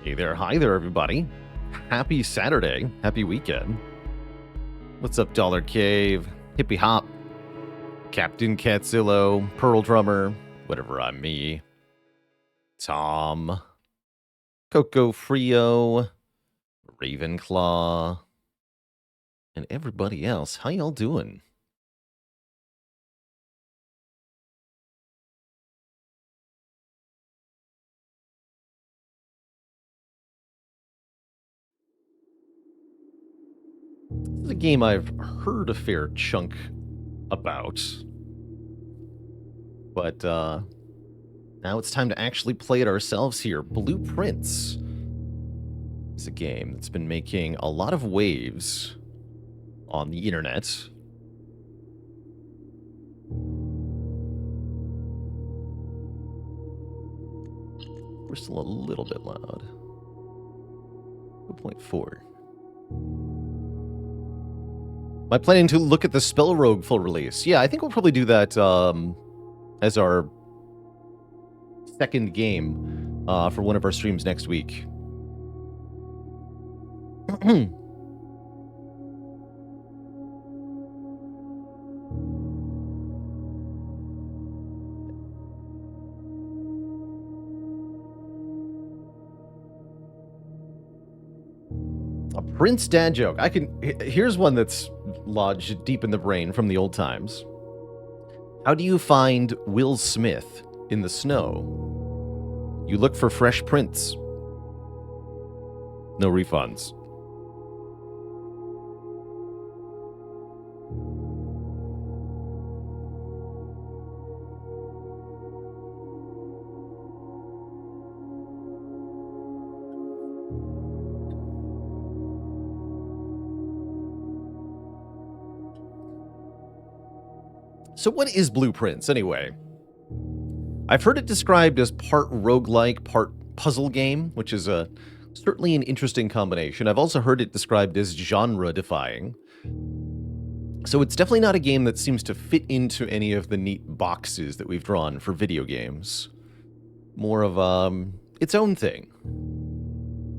Hey there, hi there, everybody. Happy Saturday, happy weekend. What's up, Dollar Cave, Hippie Hop, Captain Catzillo, Pearl Drummer, whatever I'm me, Tom, Coco Frio, Ravenclaw, and everybody else. How y'all doing? This is a game I've heard a fair chunk about, but now it's time to actually play it ourselves here. Blueprints is a game that's been making a lot of waves on the internet. We're still a little bit loud. 2.4. Am I planning to look at the Spell Rogue full release? Yeah, I think we'll probably do that as our second game for one of our streams next week. A Prince dad joke. Here's one that's lodged deep in the brain from the old times. How do you find Will Smith in the snow? You look for fresh prints. No refunds. So what is Blueprints, anyway? I've heard it described as part roguelike, part puzzle game, which is certainly an interesting combination. I've also heard it described as genre-defying. So it's definitely not a game that seems to fit into any of the neat boxes that we've drawn for video games. More of its own thing.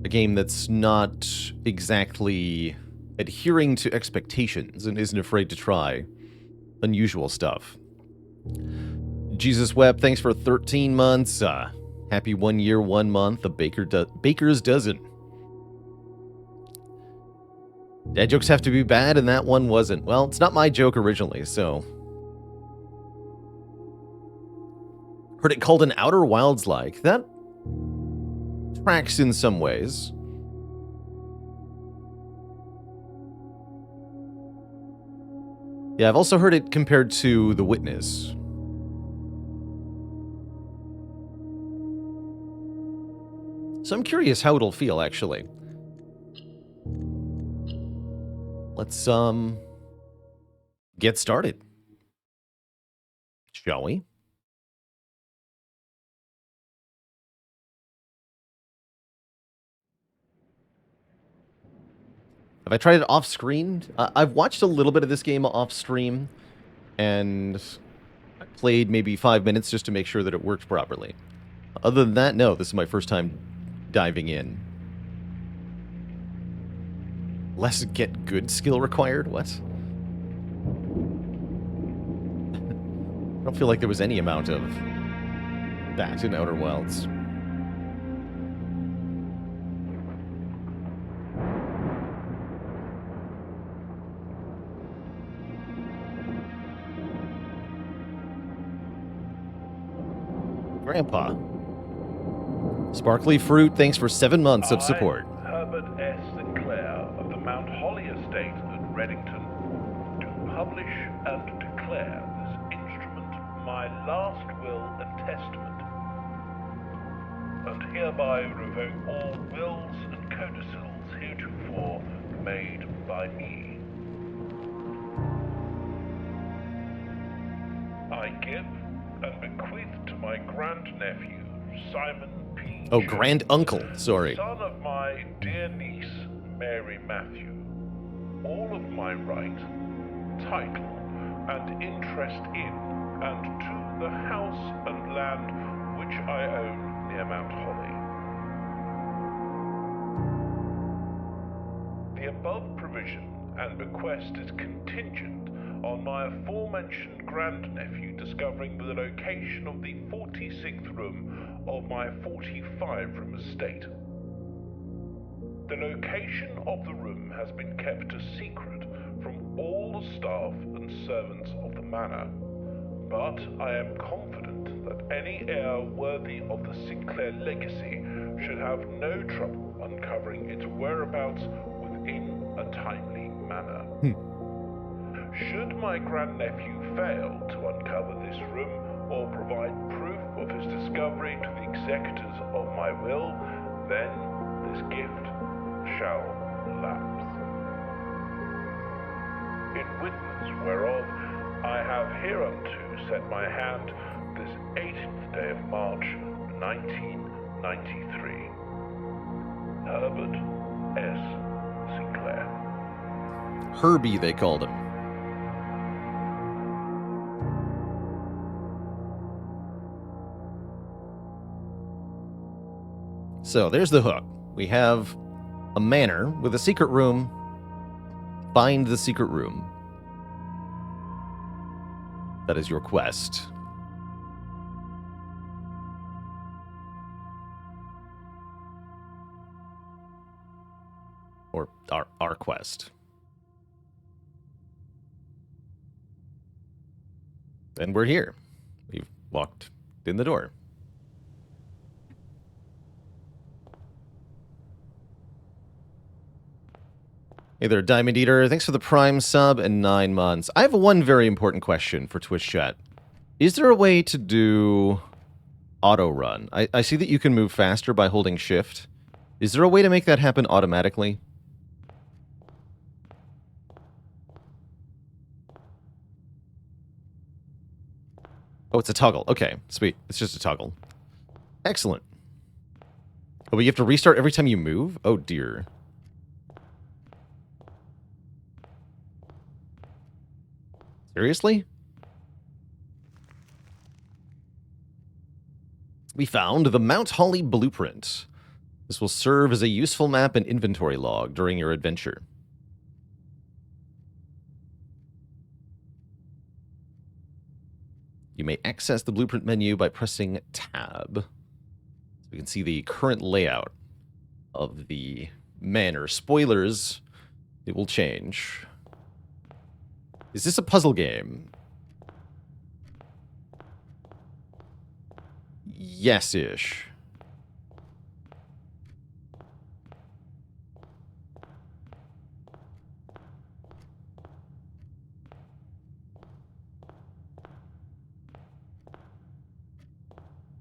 A game that's not exactly adhering to expectations and isn't afraid to try unusual stuff. Jesus Webb, thanks for 13 months. Happy 1 year, 1 month. A baker's dozen. Dad jokes have to be bad, and that one wasn't. Well, it's not my joke originally, so. Heard it called an Outer Wilds like. That tracks in some ways. Yeah, I've also heard it compared to The Witness. So I'm curious how it'll feel, actually. Let's, get started. Shall we? Have I tried it off screen? I've watched a little bit of this game off stream, and I played maybe 5 minutes just to make sure that it worked properly. Other than that, no, this is my first time diving in. Less get good skill required? What? I don't feel like there was any amount of that in Outer Wilds. Grandpa. Sparkly Fruit, thanks for 7 months of support. Herbert S. Sinclair of the Mount Holly Estate at Reddington, do publish and declare this instrument my last will and testament, and hereby revoke all wills and codicils heretofore made by me. I give and bequeath to my grandnephew, Simon P. Oh, grand-uncle, sorry. Son of my dear niece, Mary Matthew, all of my right, title, and interest in, and to the house and land which I own near Mount Holly. above provision and bequest is contingent on my aforementioned grandnephew discovering the location of the 46th room of my 45-room estate. The location of the room has been kept a secret from all the staff and servants of the manor, but I am confident that any heir worthy of the Sinclair legacy should have no trouble uncovering its whereabouts within a timely manner. Should my grandnephew fail to uncover this room or provide proof of his discovery to the executors of my will, then this gift shall lapse. In witness whereof I have hereunto set my hand this 18th day of March, 1993. Herbert S. Sinclair. Herbie, they called him. So there's the hook. We have a manor with a secret room. Find the secret room. That is your quest. Or our quest. And we're here. We've walked in the door. Hey there, Diamond Eater. Thanks for the Prime sub and 9 months. I have one very important question for Twitch chat. Is there a way to do auto run? I see that you can move faster by holding shift. Is there a way to make that happen automatically? Oh, it's a toggle. Okay, sweet. It's just a toggle. Excellent. Oh, but you have to restart every time you move? Oh, dear. Seriously? We found the Mount Holly blueprint. This will serve as a useful map and inventory log during your adventure. You may access the blueprint menu by pressing Tab. So we can see the current layout of the manor. Spoilers, it will change. Is this a puzzle game? Yes-ish.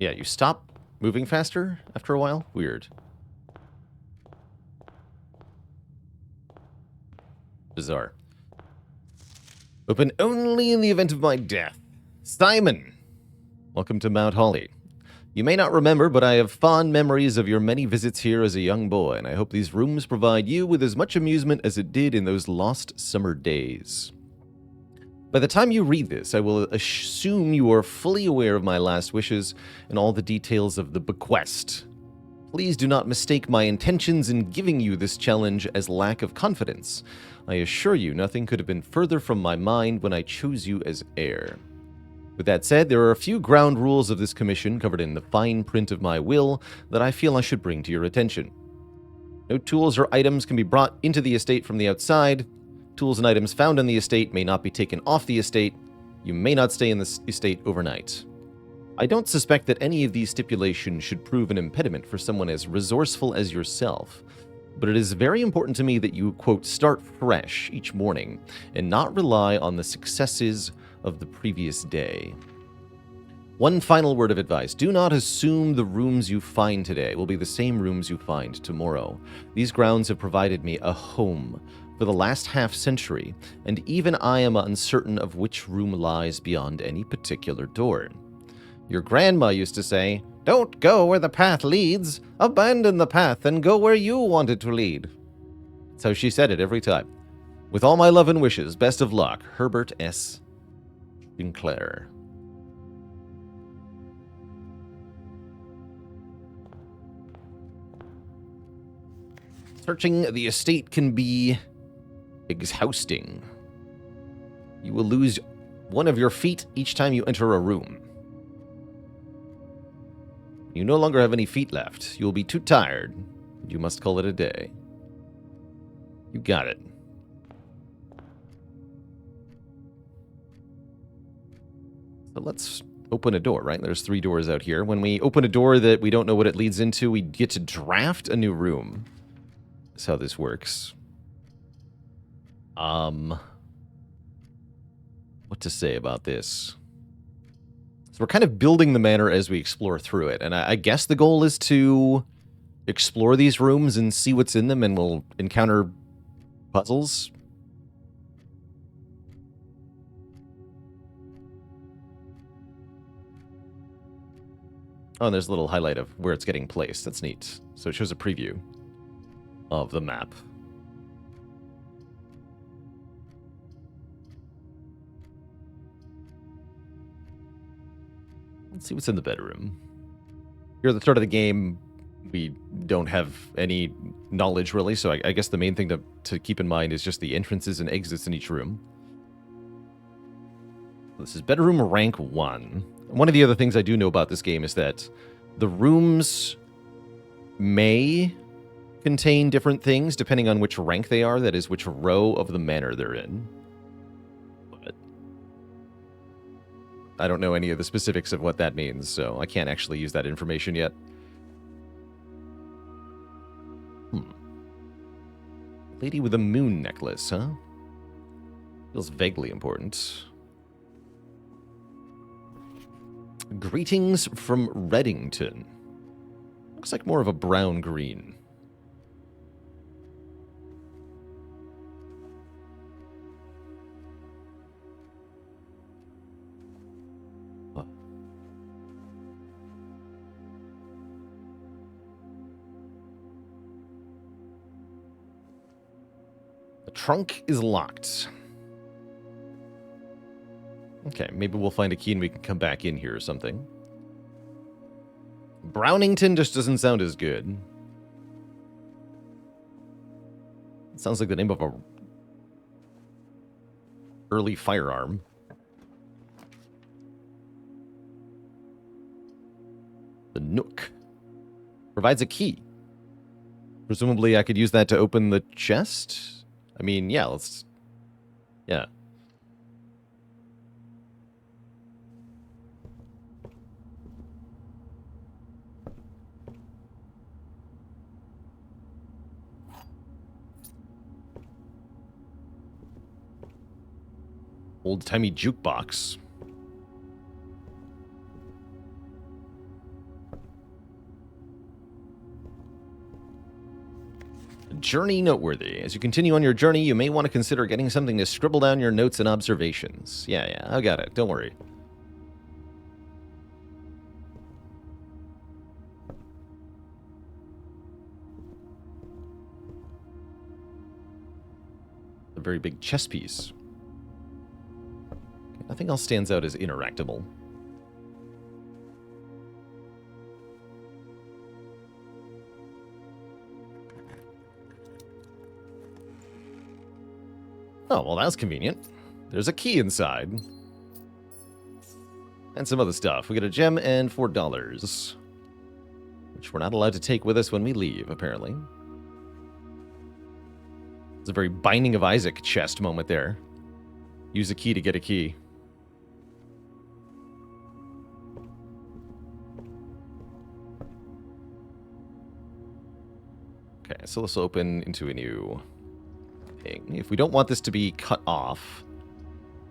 Yeah, you stop moving faster after a while? Weird. Bizarre. Open only in the event of my death. Simon! Welcome to Mount Holly. You may not remember, but I have fond memories of your many visits here as a young boy, and I hope these rooms provide you with as much amusement as it did in those lost summer days. By the time you read this, I will assume you are fully aware of my last wishes and all the details of the bequest. Please do not mistake my intentions in giving you this challenge as lack of confidence. I assure you nothing could have been further from my mind when I chose you as heir. With that said, there are a few ground rules of this commission covered in the fine print of my will that I feel I should bring to your attention. No tools or items can be brought into the estate from the outside. Tools and items found on the estate may not be taken off the estate. You may not stay in the estate overnight. I don't suspect that any of these stipulations should prove an impediment for someone as resourceful as yourself, but it is very important to me that you, quote, start fresh each morning and not rely on the successes of the previous day. One final word of advice. Do not assume the rooms you find today will be the same rooms you find tomorrow. These grounds have provided me a home for the last half-century, and even I am uncertain of which room lies beyond any particular door. Your grandma used to say, "Don't go where the path leads. Abandon the path and go where you want it to lead." That's how she said it every time. With all my love and wishes, best of luck, Herbert S. Sinclair. Searching the estate can be Exhausting. You will lose one of your feet each time you enter a room. You no longer have any feet left. You will be too tired. You must call it a day. You got it. So let's open a door, right? There's 3 doors out here. When we open a door that we don't know what it leads into, we get to draft a new room. That's how this works. What to say about this? So we're kind of building the manor as we explore through it, and I guess the goal is to explore these rooms and see what's in them, and we'll encounter puzzles. Oh, and there's a little highlight of where it's getting placed. That's neat. So it shows a preview of the map. Let's see what's in the bedroom. Here at the start of the game, we don't have any knowledge, really, so I guess the main thing to keep in mind is just the entrances and exits in each room. This is bedroom rank 1. One of the other things I do know about this game is that the rooms may contain different things depending on which rank they are, that is, which row of the manor they're in. But I don't know any of the specifics of what that means, so I can't actually use that information yet. Lady with a moon necklace, huh? Feels vaguely important. Greetings from Reddington. Looks like more of a brown-green. The trunk is locked. Okay, maybe we'll find a key and we can come back in here or something. Brownington just doesn't sound as good. It sounds like the name of a early firearm. The Nook provides a key. Presumably I could use that to open the chest? I mean, yeah, let's... Yeah. Old-timey jukebox. Journey noteworthy. As you continue on your journey, you may want to consider getting something to scribble down your notes and observations. Yeah, I got it. Don't worry. A very big chess piece. Nothing else stands out as interactable. Oh, well, that's convenient. There's a key inside. And some other stuff. We get a gem and $4. Which we're not allowed to take with us when we leave, apparently. It's a very Binding of Isaac chest moment there. Use a key to get a key. Okay, so let's open into a new thing. If we don't want this to be cut off,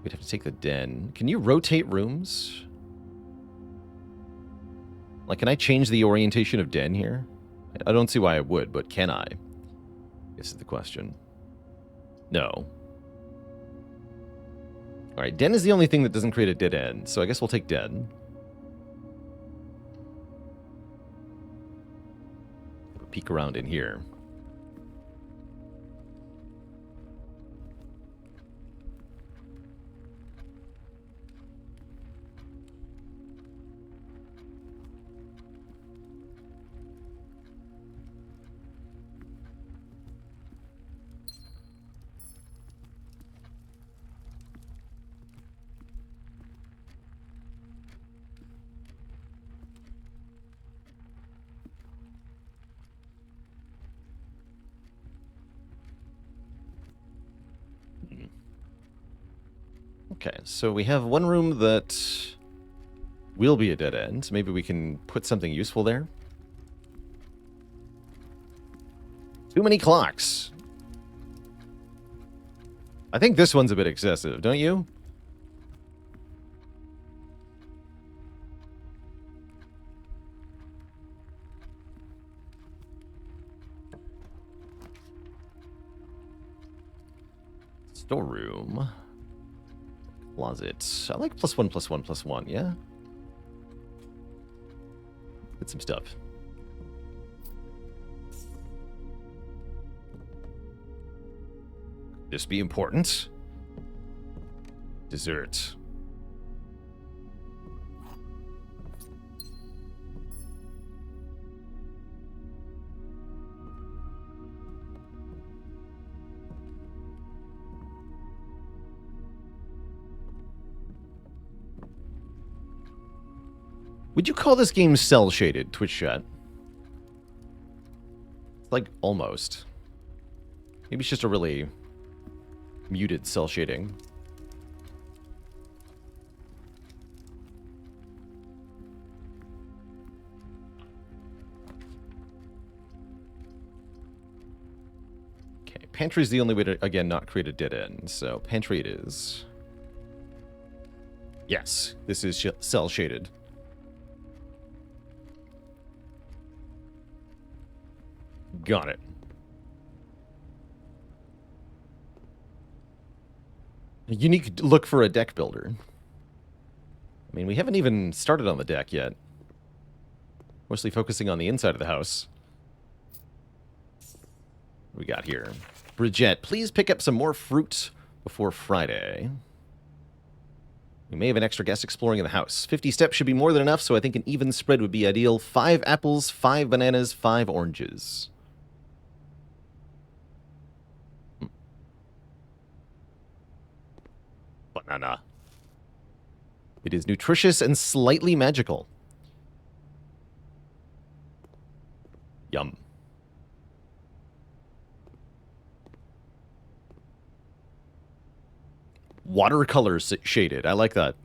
we'd have to take the den. Can you rotate rooms? Like, can I change the orientation of den here? I don't see why I would, but can I? This is the question. No. Alright, den is the only thing that doesn't create a dead end, so I guess we'll take den. Peek around in here. Okay, so we have one room that will be a dead end. Maybe we can put something useful there. Too many clocks. I think this one's a bit excessive, don't you? Storeroom. Closet. I like +1, +1, +1, yeah? Get some stuff. This be important. Dessert. Would you call this game cel-shaded, Twitch chat? It's like almost. Maybe it's just a really muted cell shading. Okay, pantry is the only way to, again, not create a dead end. So pantry it is. Yes, this is cell shaded. Got it. A unique look for a deck builder. I mean, we haven't even started on the deck yet. Mostly focusing on the inside of the house. What we got here? Bridget, please pick up some more fruit before Friday. We may have an extra guest exploring in the house. 50 steps should be more than enough, so I think an even spread would be ideal. 5 apples, 5 bananas, 5 oranges. Banana. It is nutritious and slightly magical. Yum. Watercolor shaded. I like that.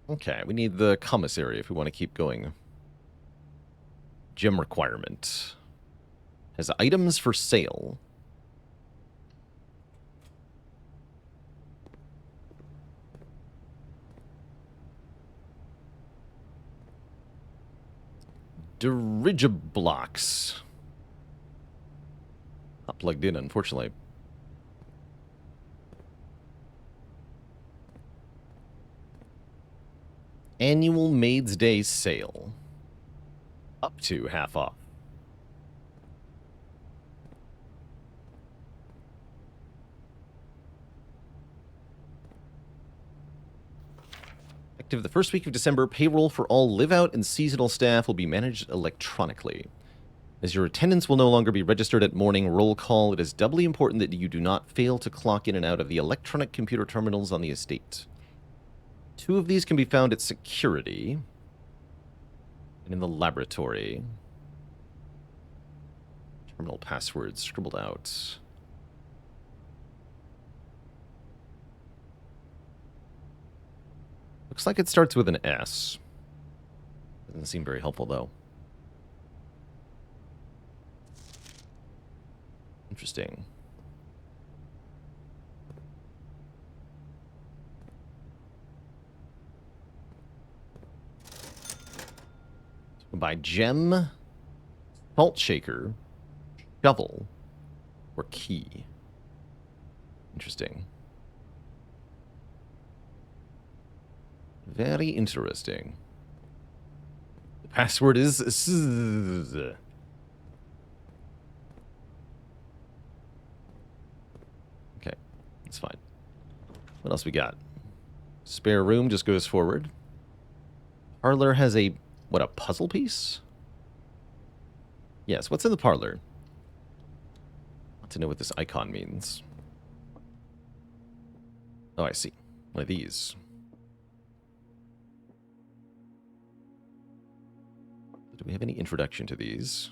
Okay, we need the commissary if we want to keep going. Gem requirement. Has items for sale. Dirigiblocks. Not plugged in, unfortunately. Annual Maid's Day sale. Up to half off. Effective the first week of December, payroll for all live-out and seasonal staff will be managed electronically. As your attendance will no longer be registered at morning roll call, it is doubly important that you do not fail to clock in and out of the electronic computer terminals on the estate. 2 of these can be found at security and in the laboratory. Terminal passwords scribbled out. Looks like it starts with an S. Doesn't seem very helpful, though. Interesting. By gem, salt shaker, shovel, or key. Interesting. Very interesting. The password is... Okay, that's fine. What else we got? Spare room just goes forward. Parlor has a... What, a puzzle piece? Yes, what's in the parlor? I want to know what this icon means. Oh, I see. One of these. Do we have any introduction to these?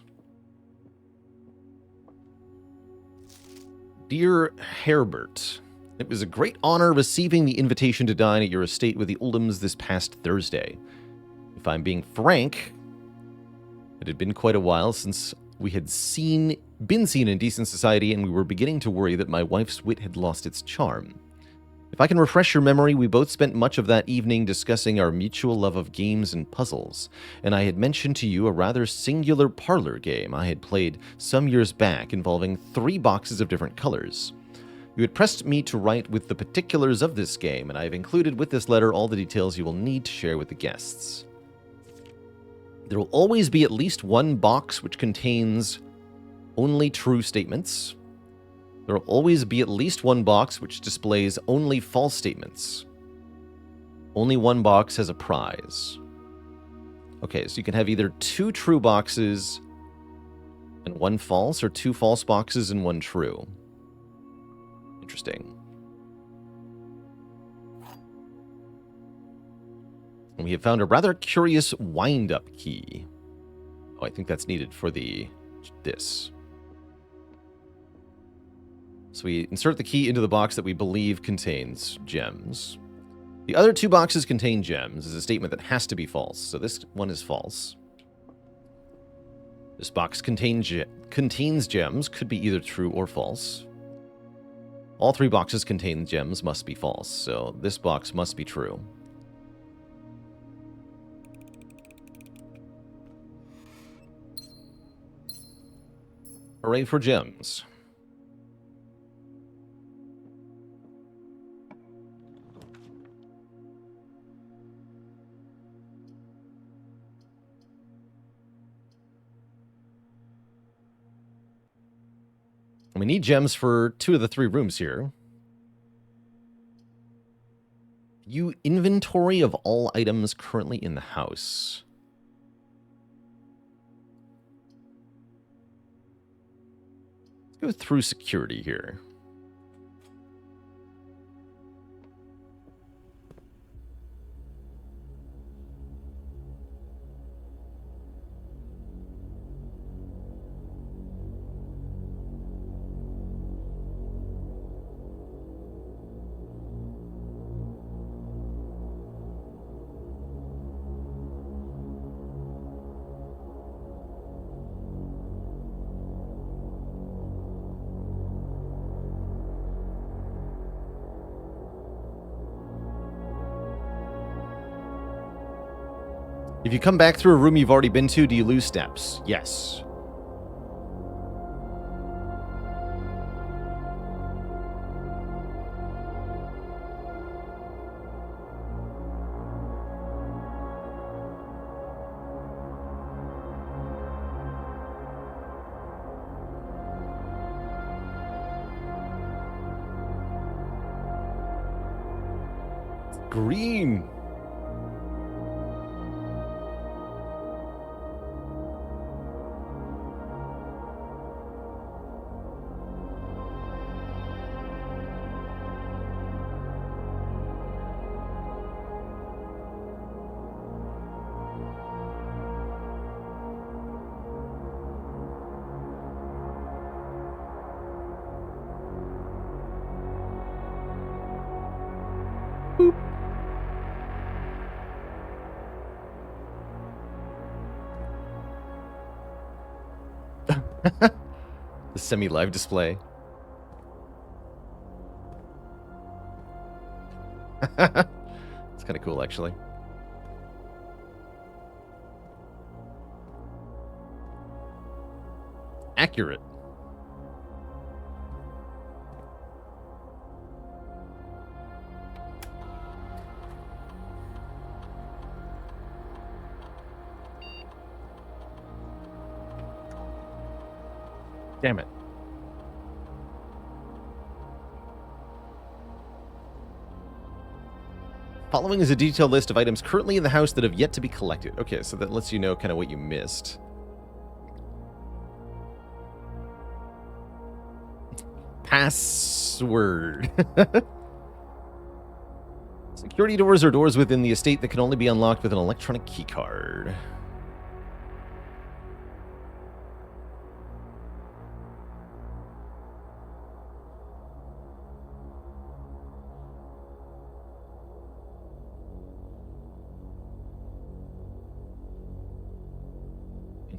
Dear Herbert, it was a great honor receiving the invitation to dine at your estate with the Oldhams this past Thursday. If I'm being frank, it had been quite a while since we had been seen in decent society, and we were beginning to worry that my wife's wit had lost its charm. If I can refresh your memory, we both spent much of that evening discussing our mutual love of games and puzzles, and I had mentioned to you a rather singular parlor game I had played some years back involving 3 boxes of different colors. You had pressed me to write with the particulars of this game, and I have included with this letter all the details you will need to share with the guests. There will always be at least one box which contains only true statements. There will always be at least one box which displays only false statements. Only one box has a prize. Okay, so you can have either 2 true boxes and 1 false, or 2 false boxes and 1 true. Interesting. And we have found a rather curious wind-up key. Oh, I think that's needed for this. So we insert the key into the box that we believe contains gems. The other 2 boxes contain gems is a statement that has to be false. So this one is false. This box contains gems, could be either true or false. All 3 boxes contain gems, must be false. So this box must be true. Hooray for gems. We need gems for 2 of the 3 rooms here. View inventory of all items currently in the house. Let's go through security here. If you come back through a room you've already been to, do you lose steps? Yes. Green. Boop. The semi-live display. It's kind of cool, actually. Accurate. Damn it. Following is a detailed list of items currently in the house that have yet to be collected. Okay, so that lets you know kind of what you missed. Password. Security doors are doors within the estate that can only be unlocked with an electronic keycard.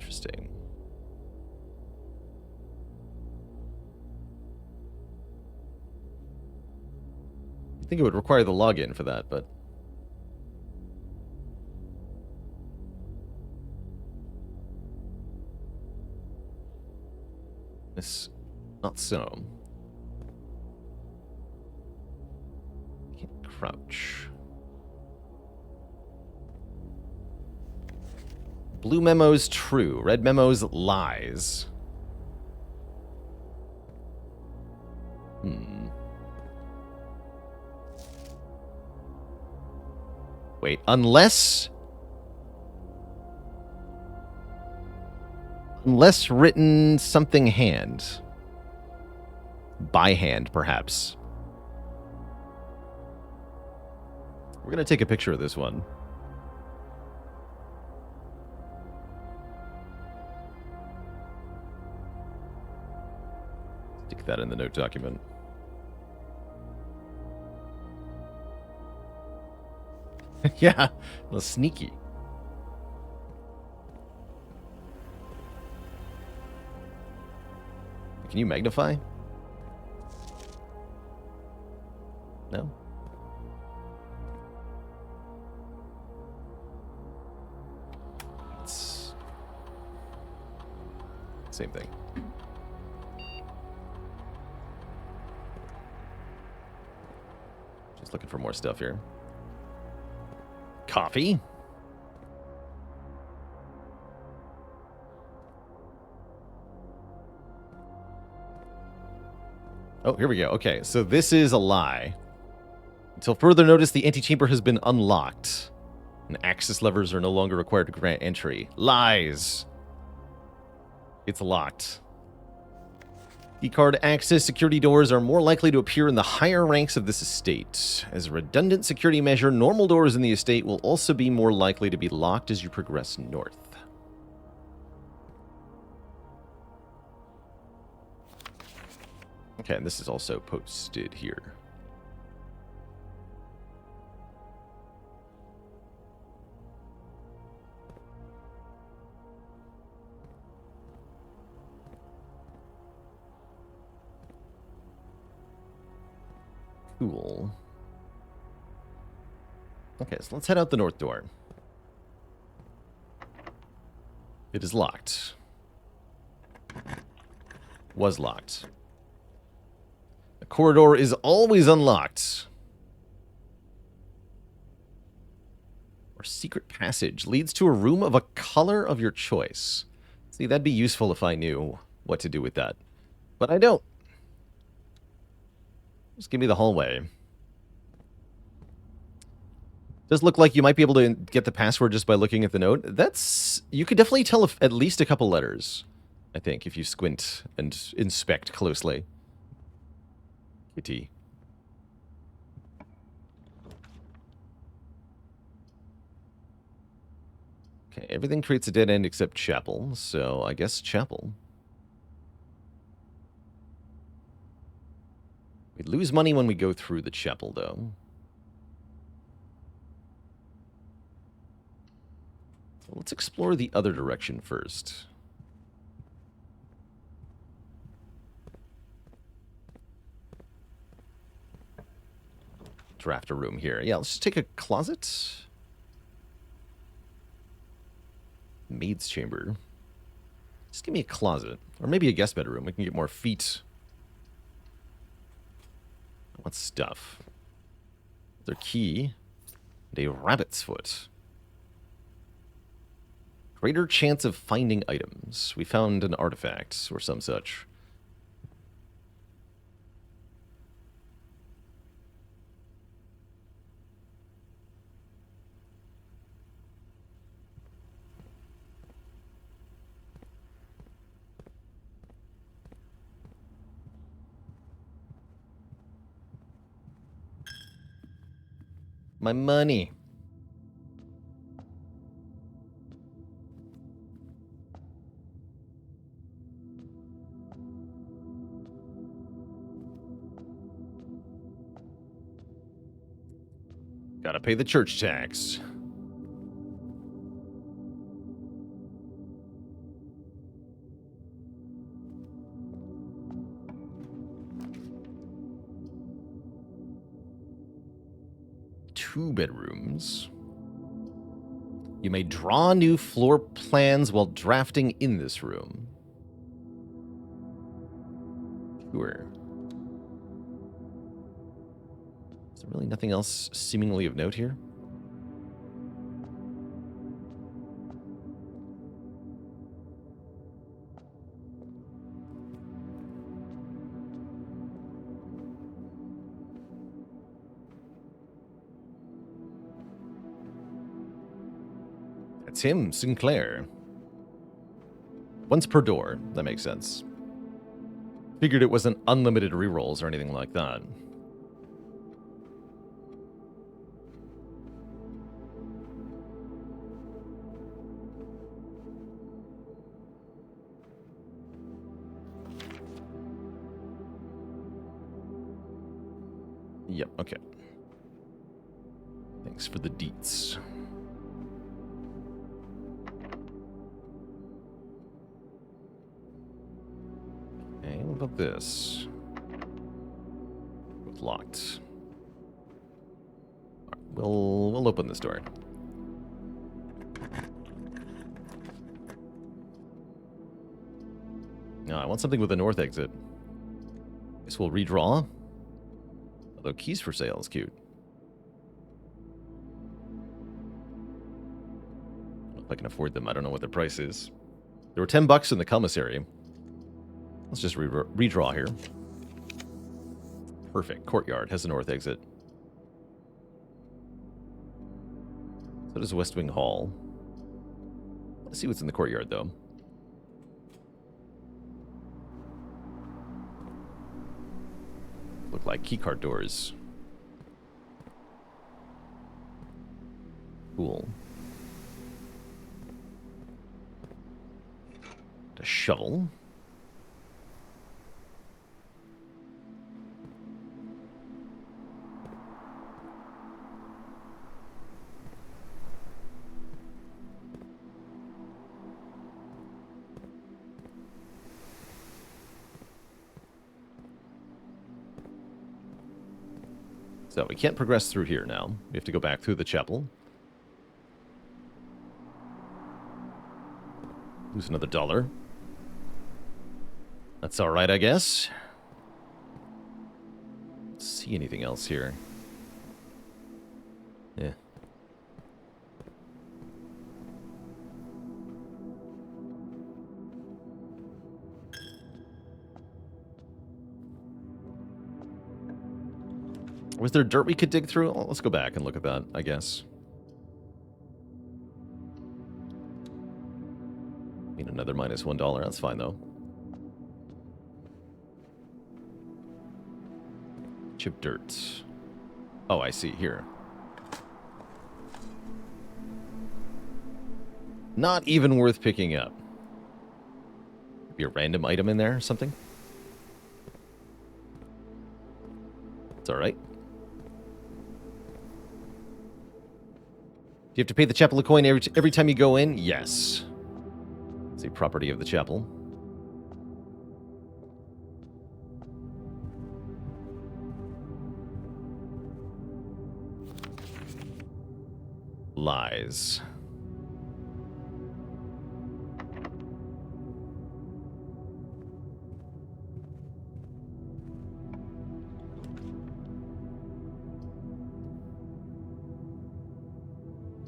Interesting. I think it would require the login for that, but... It's not so. Can't crouch. Blue memos true. Red memos lies. Wait, unless written something hand. By hand, perhaps. We're going to take a picture of this one. Stick that in the note document. Yeah, a little sneaky. Can you magnify? No? It's... same thing. Just looking for more stuff here. Coffee. Oh, here we go. Okay, so this is a lie. Until further notice, the antechamber has been unlocked. And access levers are no longer required to grant entry. Lies. It's locked. Keycard access security doors are more likely to appear in the higher ranks of this estate. As a redundant security measure, normal doors in the estate will also be more likely to be locked as you progress north. Okay, and this is also posted here. Cool. Okay, so let's head out the north door. It is locked. Was locked. The corridor is always unlocked. Or secret passage leads to a room of a color of your choice. See, that'd be useful if I knew what to do with that. But I don't. Just give me the hallway. Does look like you might be able to get the password just by looking at the note. That's... you could definitely tell at least a couple letters, I think, if you squint and inspect closely. Kitty. Okay, everything creates a dead end except chapel, so I guess chapel. We lose money when we go through the chapel, though. So let's explore the other direction first. Draft a room here. Yeah, let's just take a closet. Maid's chamber. Just give me a closet. Or maybe a guest bedroom. We can get more feet. What stuff? Their key. And a rabbit's foot. Greater chance of finding items. We found an artifact or some such. My money. Gotta pay the church tax. 2 bedrooms. You may draw new floor plans while drafting in this room. Sure. Is there really nothing else seemingly of note here? That's him, Sinclair. Once per door. That makes sense. Figured it wasn't unlimited rerolls or anything like that. Yep, okay. Thanks for the deets. Okay, what about this? Both locked. All right, we'll open this door. No, I want something with a north exit. Guess we'll redraw. Although keys for sale is cute. I don't know if I can afford them. I don't know what the price is. There were $10 in the commissary. Let's just redraw here. Perfect. Courtyard has a north exit. So does West Wing Hall. Let's see what's in the courtyard, though. Look like keycard doors. Cool. A shovel. So we can't progress through here now. We have to go back through the chapel. Lose another $1. That's all right, I guess. See anything else here? Yeah. Was there dirt we could dig through? Oh, let's go back and look at that, I guess. Need another minus $1. That's fine, though. Chip dirt. Oh, I see. Here. Not even worth picking up. Be a random item in there or something? It's alright. Do you have to pay the chapel a coin every time you go in? Yes. It's a property of the chapel. Lies.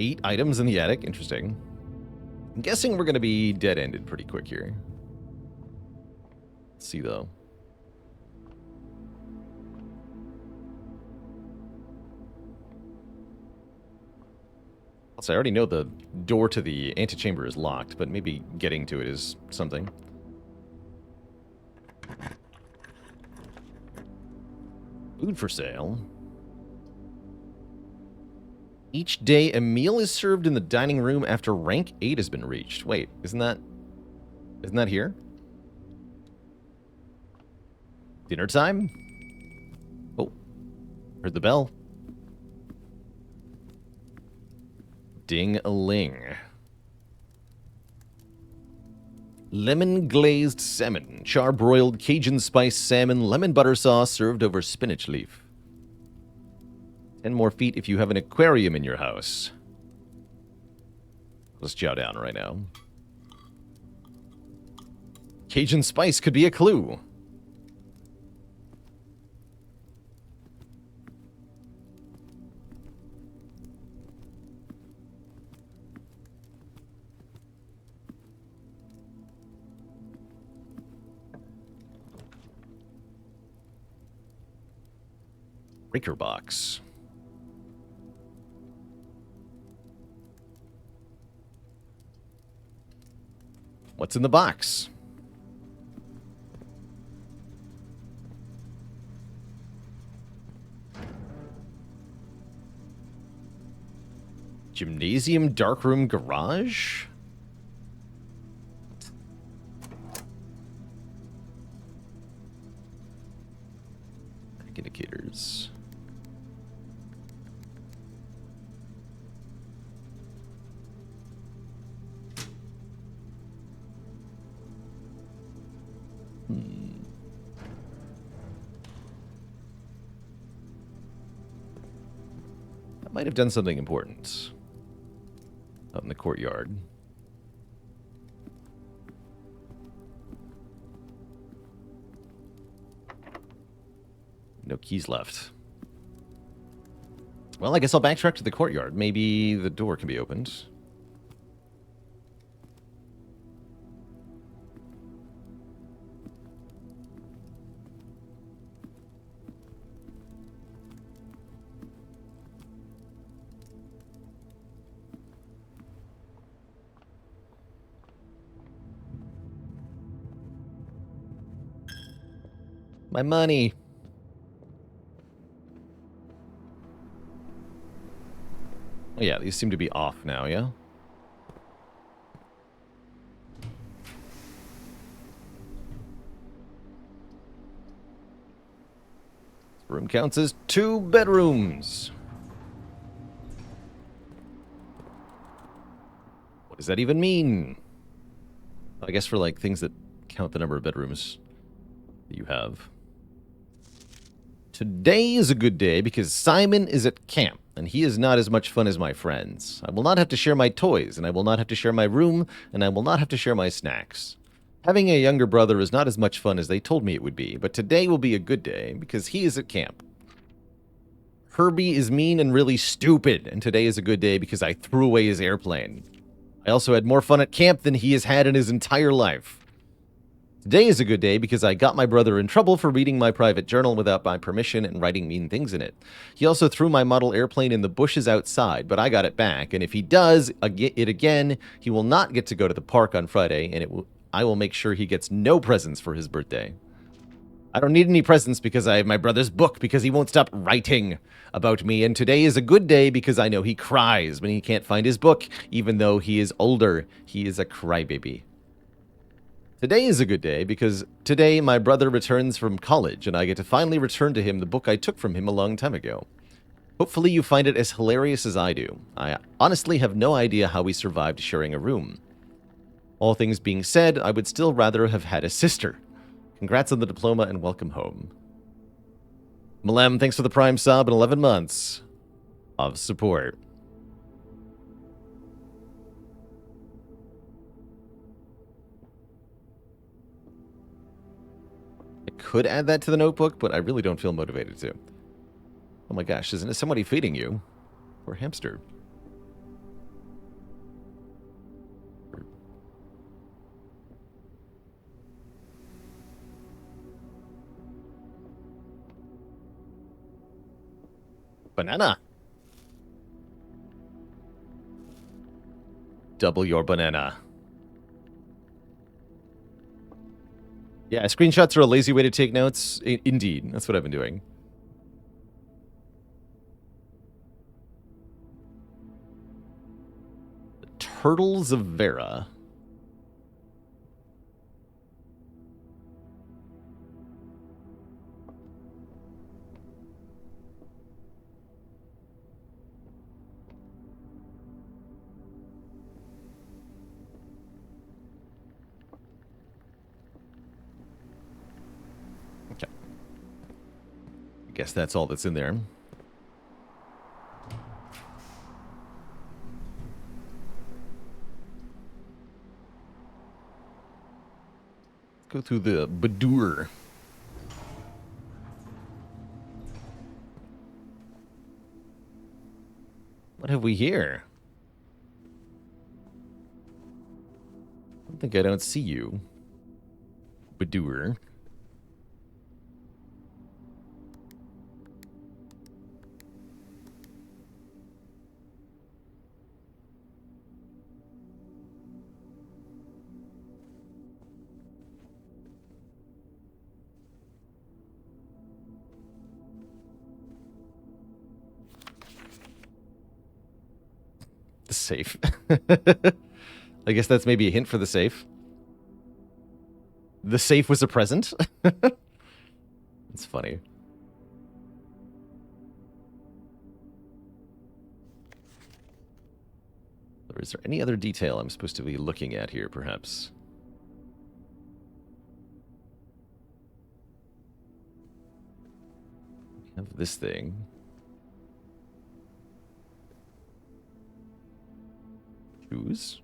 Eight items in the attic. Interesting. I'm guessing we're going to be dead-ended pretty quick here. Let's see, though. So I already know the door to the antechamber is locked, but maybe getting to it is something. Food for sale. Each day, a meal is served in the dining room after rank 8 has been reached. Wait, isn't that here? Dinner time? Oh, heard the bell. Ding-a-ling. Lemon glazed salmon, charbroiled Cajun spice salmon, lemon butter sauce served over spinach leaf. 10 more feet if you have an aquarium in your house. Let's chow down right now. Cajun spice could be a clue. Breaker box. What's in the box? Gymnasium, darkroom, garage? Back indicators. That might have done something important. Out in the courtyard. No keys left. Well, I guess I'll backtrack to the courtyard. Maybe the door can be opened. My money. Oh, yeah, these seem to be off now, yeah? This room counts as 2 bedrooms. What does that even mean? I guess for, like, things that count the number of bedrooms that you have. Today is a good day because Simon is at camp, and he is not as much fun as my friends. I will not have to share my toys, and I will not have to share my room, and I will not have to share my snacks. Having a younger brother is not as much fun as they told me it would be, but today will be a good day because he is at camp. Herbie is mean and really stupid, and today is a good day because I threw away his airplane. I also had more fun at camp than he has had in his entire life. Today is a good day because I got my brother in trouble for reading my private journal without my permission and writing mean things in it. He also threw my model airplane in the bushes outside, but I got it back, and if he does it again, he will not get to go to the park on Friday, and I will make sure he gets no presents for his birthday. I don't need any presents because I have my brother's book because he won't stop writing about me, and today is a good day because I know he cries when he can't find his book, even though he is older. He is a crybaby. Today is a good day because today my brother returns from college and I get to finally return to him the book I took from him a long time ago. Hopefully you find it as hilarious as I do. I honestly have no idea how we survived sharing a room. All things being said, I would still rather have had a sister. Congrats on the diploma and welcome home. Malem, thanks for the prime sub and 11 months of support. Could add that to the notebook, but I really don't feel motivated to. Oh my gosh, isn't it somebody feeding you? Or hamster? Banana! Double your banana. Yeah, screenshots are a lazy way to take notes. Indeed, that's what I've been doing. The Turtles of Vera. Okay. I guess that's all that's in there. go through the boudoir. What have we here? I think I don't see you. Boudoir. The safe. I guess that's maybe a hint for the safe. The safe was a present? It's funny. Or is there any other detail I'm supposed to be looking at here, perhaps? We have this thing. Shoes?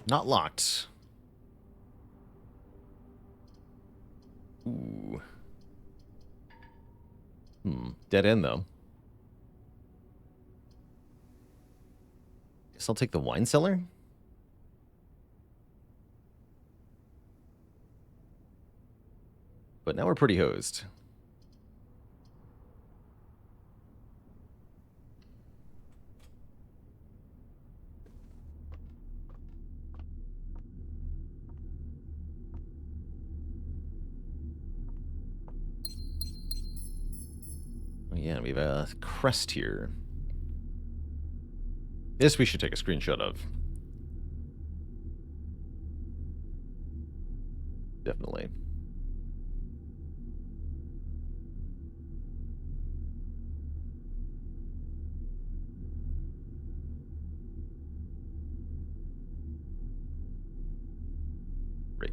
Not locked. Ooh. Dead end, though. Guess I'll take the wine cellar. But now we're pretty hosed. Oh yeah, we have a crest here. This we should take a screenshot of. Definitely. Great.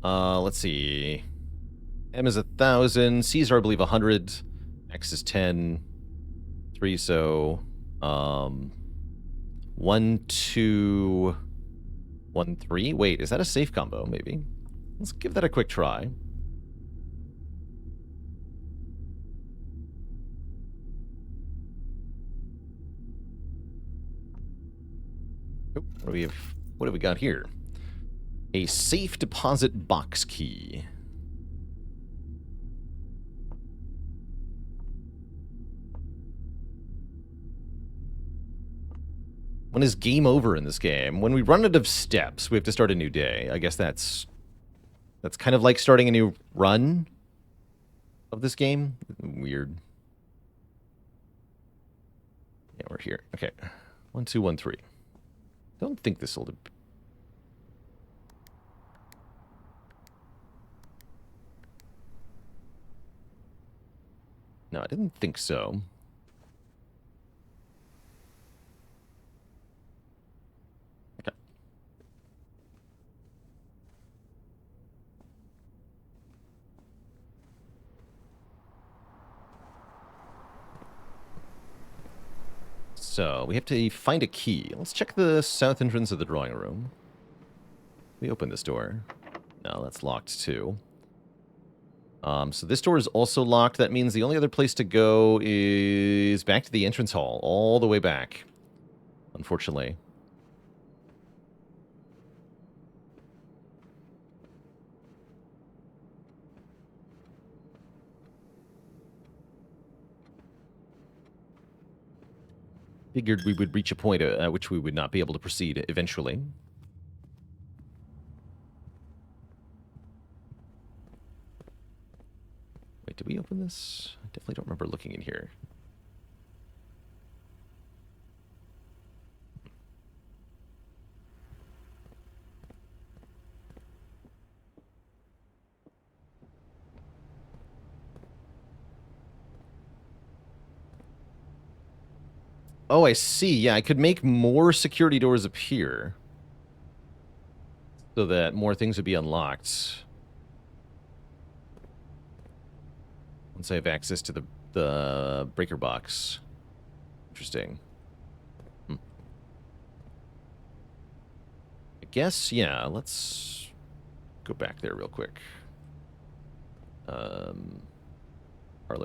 Let's see. M is 1,000. C's are, I believe, 100. X is 10. 3, so 1, 2, 1, 3. Wait, is that a safe combo? Maybe. Let's give that a quick try. Oh, what have we got here? A safe deposit box key. When is game over in this game? When we run out of steps, we have to start a new day. I guess that's kind of like starting a new run of this game. Weird. Yeah, we're here. Okay. 1, 2, 1, 3. Don't think this will... No, I didn't think so. Okay. So, we have to find a key. Let's check the south entrance of the drawing room. We open this door. No, that's locked too. So this door is also locked. That means the only other place to go is back to the entrance hall. All the way back. Unfortunately. Figured we would reach a point at which we would not be able to proceed eventually. Wait, did we open this? I definitely don't remember looking in here. Oh, I see. Yeah, I could make more security doors appear so that more things would be unlocked once I have access to the breaker box. Interesting. I guess, yeah, let's go back there real quick. Parlor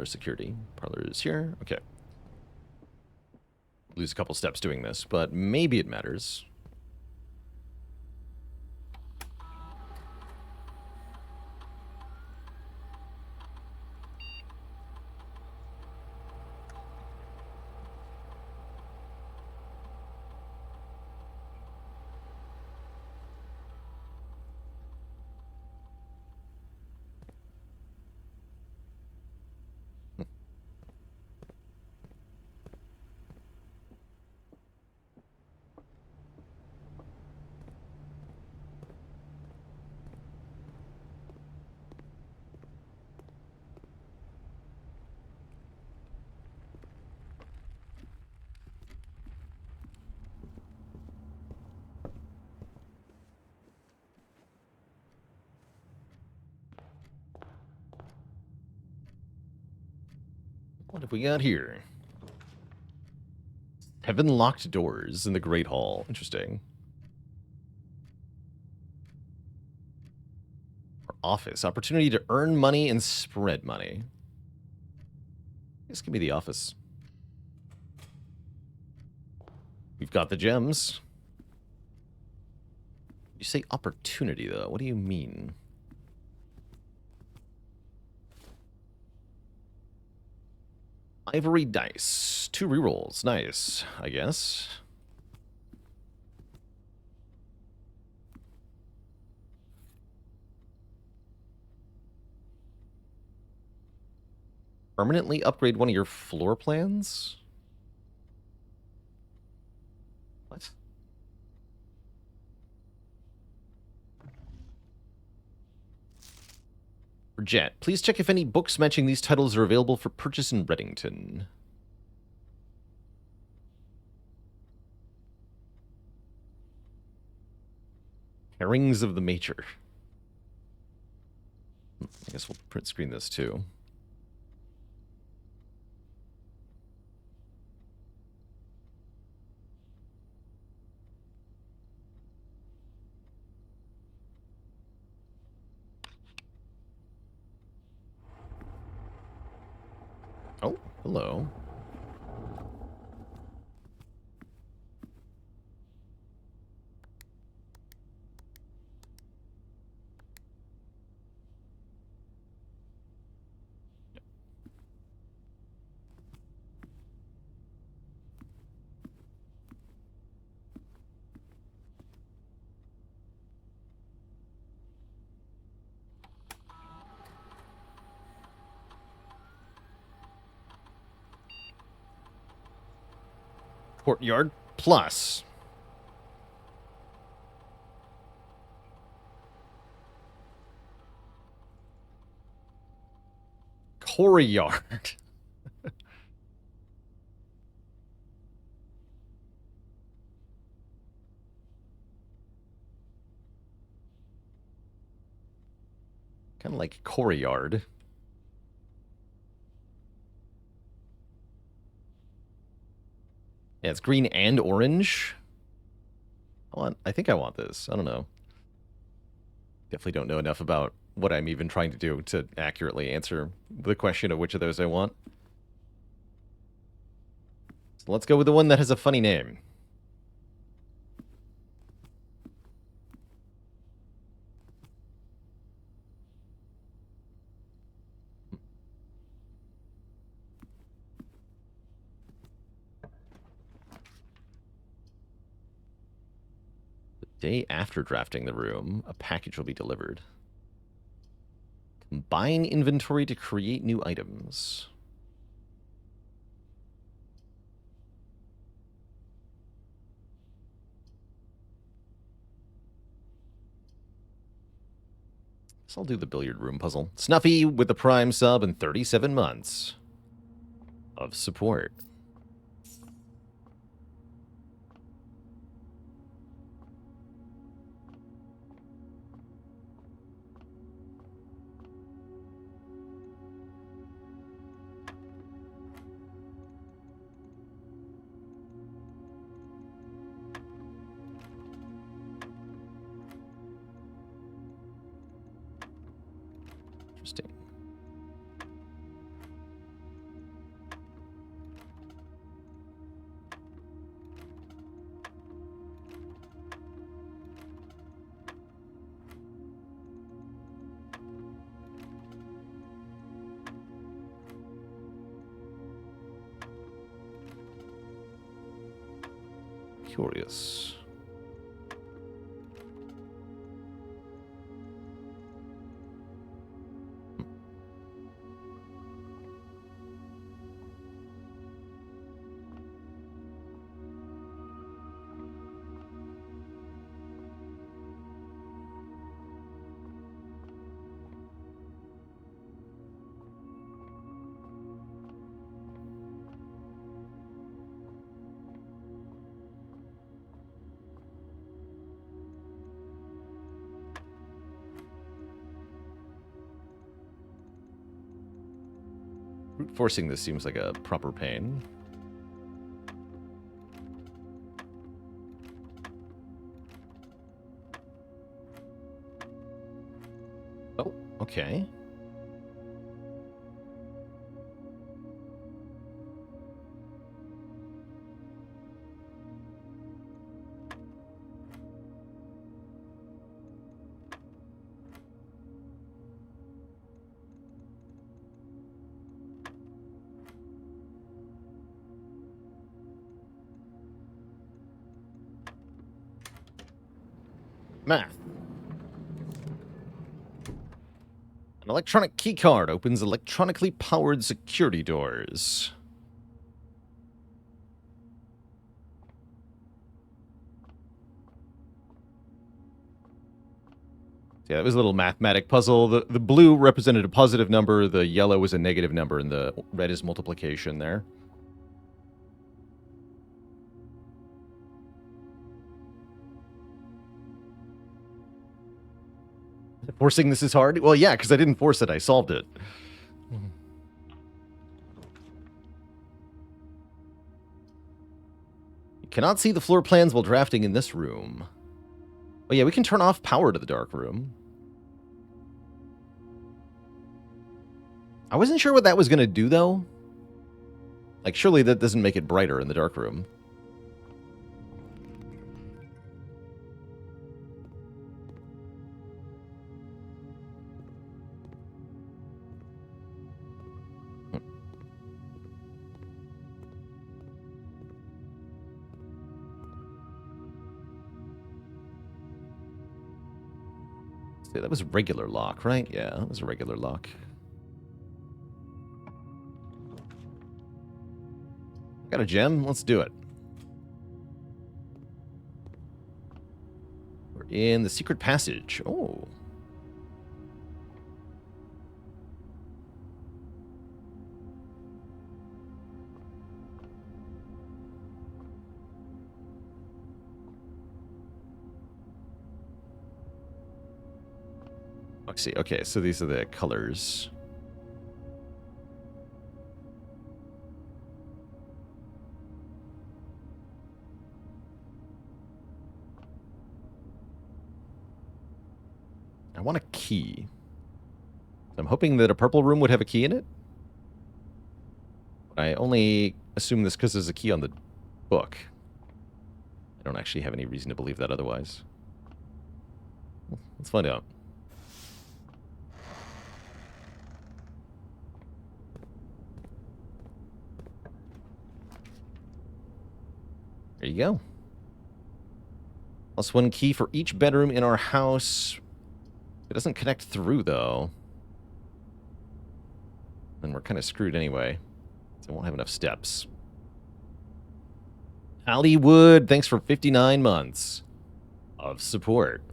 security. Parlor is here. Okay. Lose a couple steps doing this, but maybe it matters. What have we got here? 7 locked doors in the Great Hall. Interesting. Our office. Opportunity to earn money and spread money. This can be the office. We've got the gems. You say opportunity, though. What do you mean? Ivory dice. 2 rerolls. Nice, I guess. Permanently upgrade one of your floor plans? What? For Jet, please check if any books matching these titles are available for purchase in Reddington. Herrings of the Major. I guess we'll print screen this too. Oh, hello. Courtyard Plus. Courtyard. Kind of like Courtyard. Yeah, it's green and orange. I think I want this. I don't know. Definitely don't know enough about what I'm even trying to do to accurately answer the question of which of those I want. So let's go with the one that has a funny name. Day after drafting the room, a package will be delivered. Combine inventory to create new items. So I'll do the billiard room puzzle. Snuffy with the Prime sub and 37 months of support. Curious. Brute forcing this seems like a proper pain. Oh, okay. Math. An electronic keycard opens electronically powered security doors. Yeah, that was a little mathematic puzzle. The blue represented a positive number, the yellow was a negative number, and the red is multiplication there. Forcing this is hard? Well, yeah, because I didn't force it. I solved it. You cannot see the floor plans while drafting in this room. Oh, yeah, we can turn off power to the dark room. I wasn't sure what that was going to do, though. Like, surely that doesn't make it brighter in the dark room. See, that was a regular lock, right? Yeah, that was a regular lock. Got a gem? Let's do it. We're in the secret passage. Oh. Let's see. Okay, so these are the colors. I want a key. I'm hoping that a purple room would have a key in it. I only assume this because there's a key on the book. I don't actually have any reason to believe that otherwise. Let's find out. There you go. Plus one key for each bedroom in our house. It doesn't connect through, though. Then we're kind of screwed anyway. So I won't have enough steps. Hollywood, thanks for 59 months of support.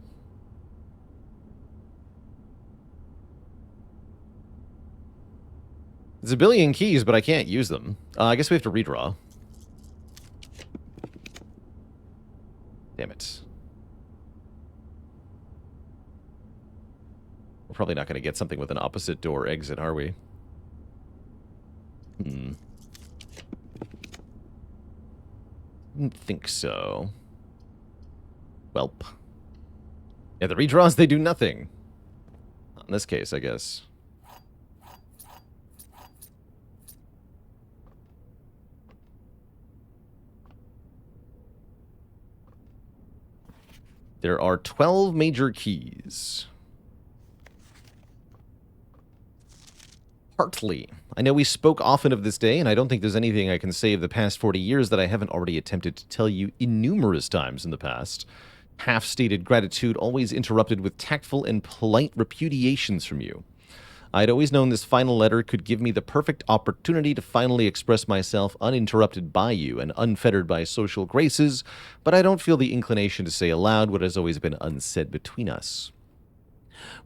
There's a billion keys, but I can't use them. I guess we have to redraw. Damn it. We're probably not going to get something with an opposite door exit, are we? Didn't think so. Welp. Yeah, the redraws, they do nothing. Not in this case, I guess. There are 12 major keys. Hartley. I know we spoke often of this day, and I don't think there's anything I can say of the past 40 years that I haven't already attempted to tell you innumerous times in the past. Half-stated gratitude always interrupted with tactful and polite repudiations from you. I'd always known this final letter could give me the perfect opportunity to finally express myself uninterrupted by you and unfettered by social graces, but I don't feel the inclination to say aloud what has always been unsaid between us.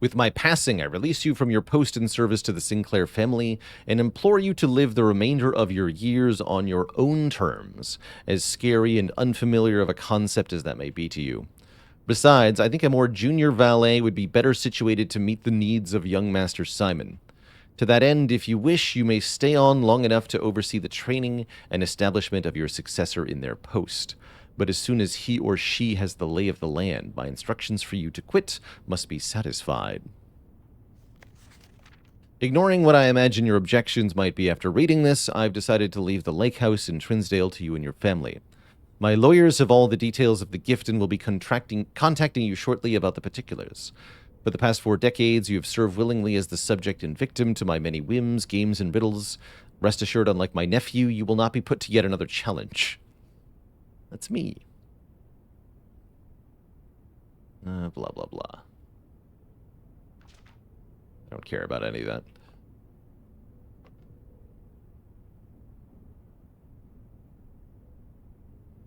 With my passing, I release you from your post in service to the Sinclair family and implore you to live the remainder of your years on your own terms, as scary and unfamiliar of a concept as that may be to you. Besides, I think a more junior valet would be better situated to meet the needs of young Master Simon. To that end, if you wish, you may stay on long enough to oversee the training and establishment of your successor in their post. But as soon as he or she has the lay of the land, my instructions for you to quit must be satisfied. Ignoring what I imagine your objections might be after reading this, I've decided to leave the lake house in Trinsdale to you and your family. My lawyers have all the details of the gift and will be contacting you shortly about the particulars. For the past 4 decades, you have served willingly as the subject and victim to my many whims, games, and riddles. Rest assured, unlike my nephew, you will not be put to yet another challenge. That's me. Blah, blah, blah. I don't care about any of that.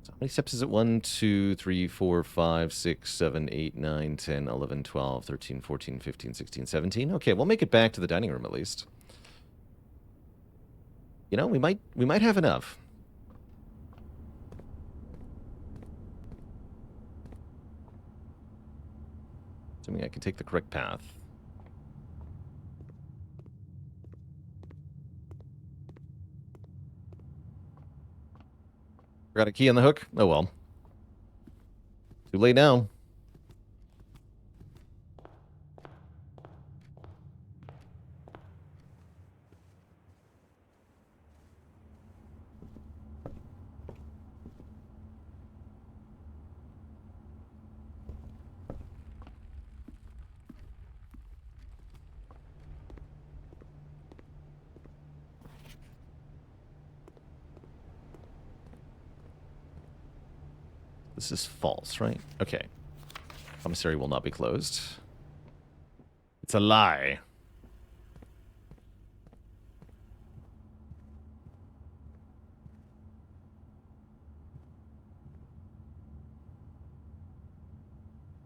So how many steps is it? 1, 2, 3, 4, 5, 6, 7, 8, 9, 10, 11, 12, 13, 14, 15, 16, 17. Okay, we'll make it back to the dining room at least. You know, we might have enough. Assuming I can take the correct path. Got a key on the hook? Oh well. Too late now. This is false, right? Okay. Commissary will not be closed. It's a lie.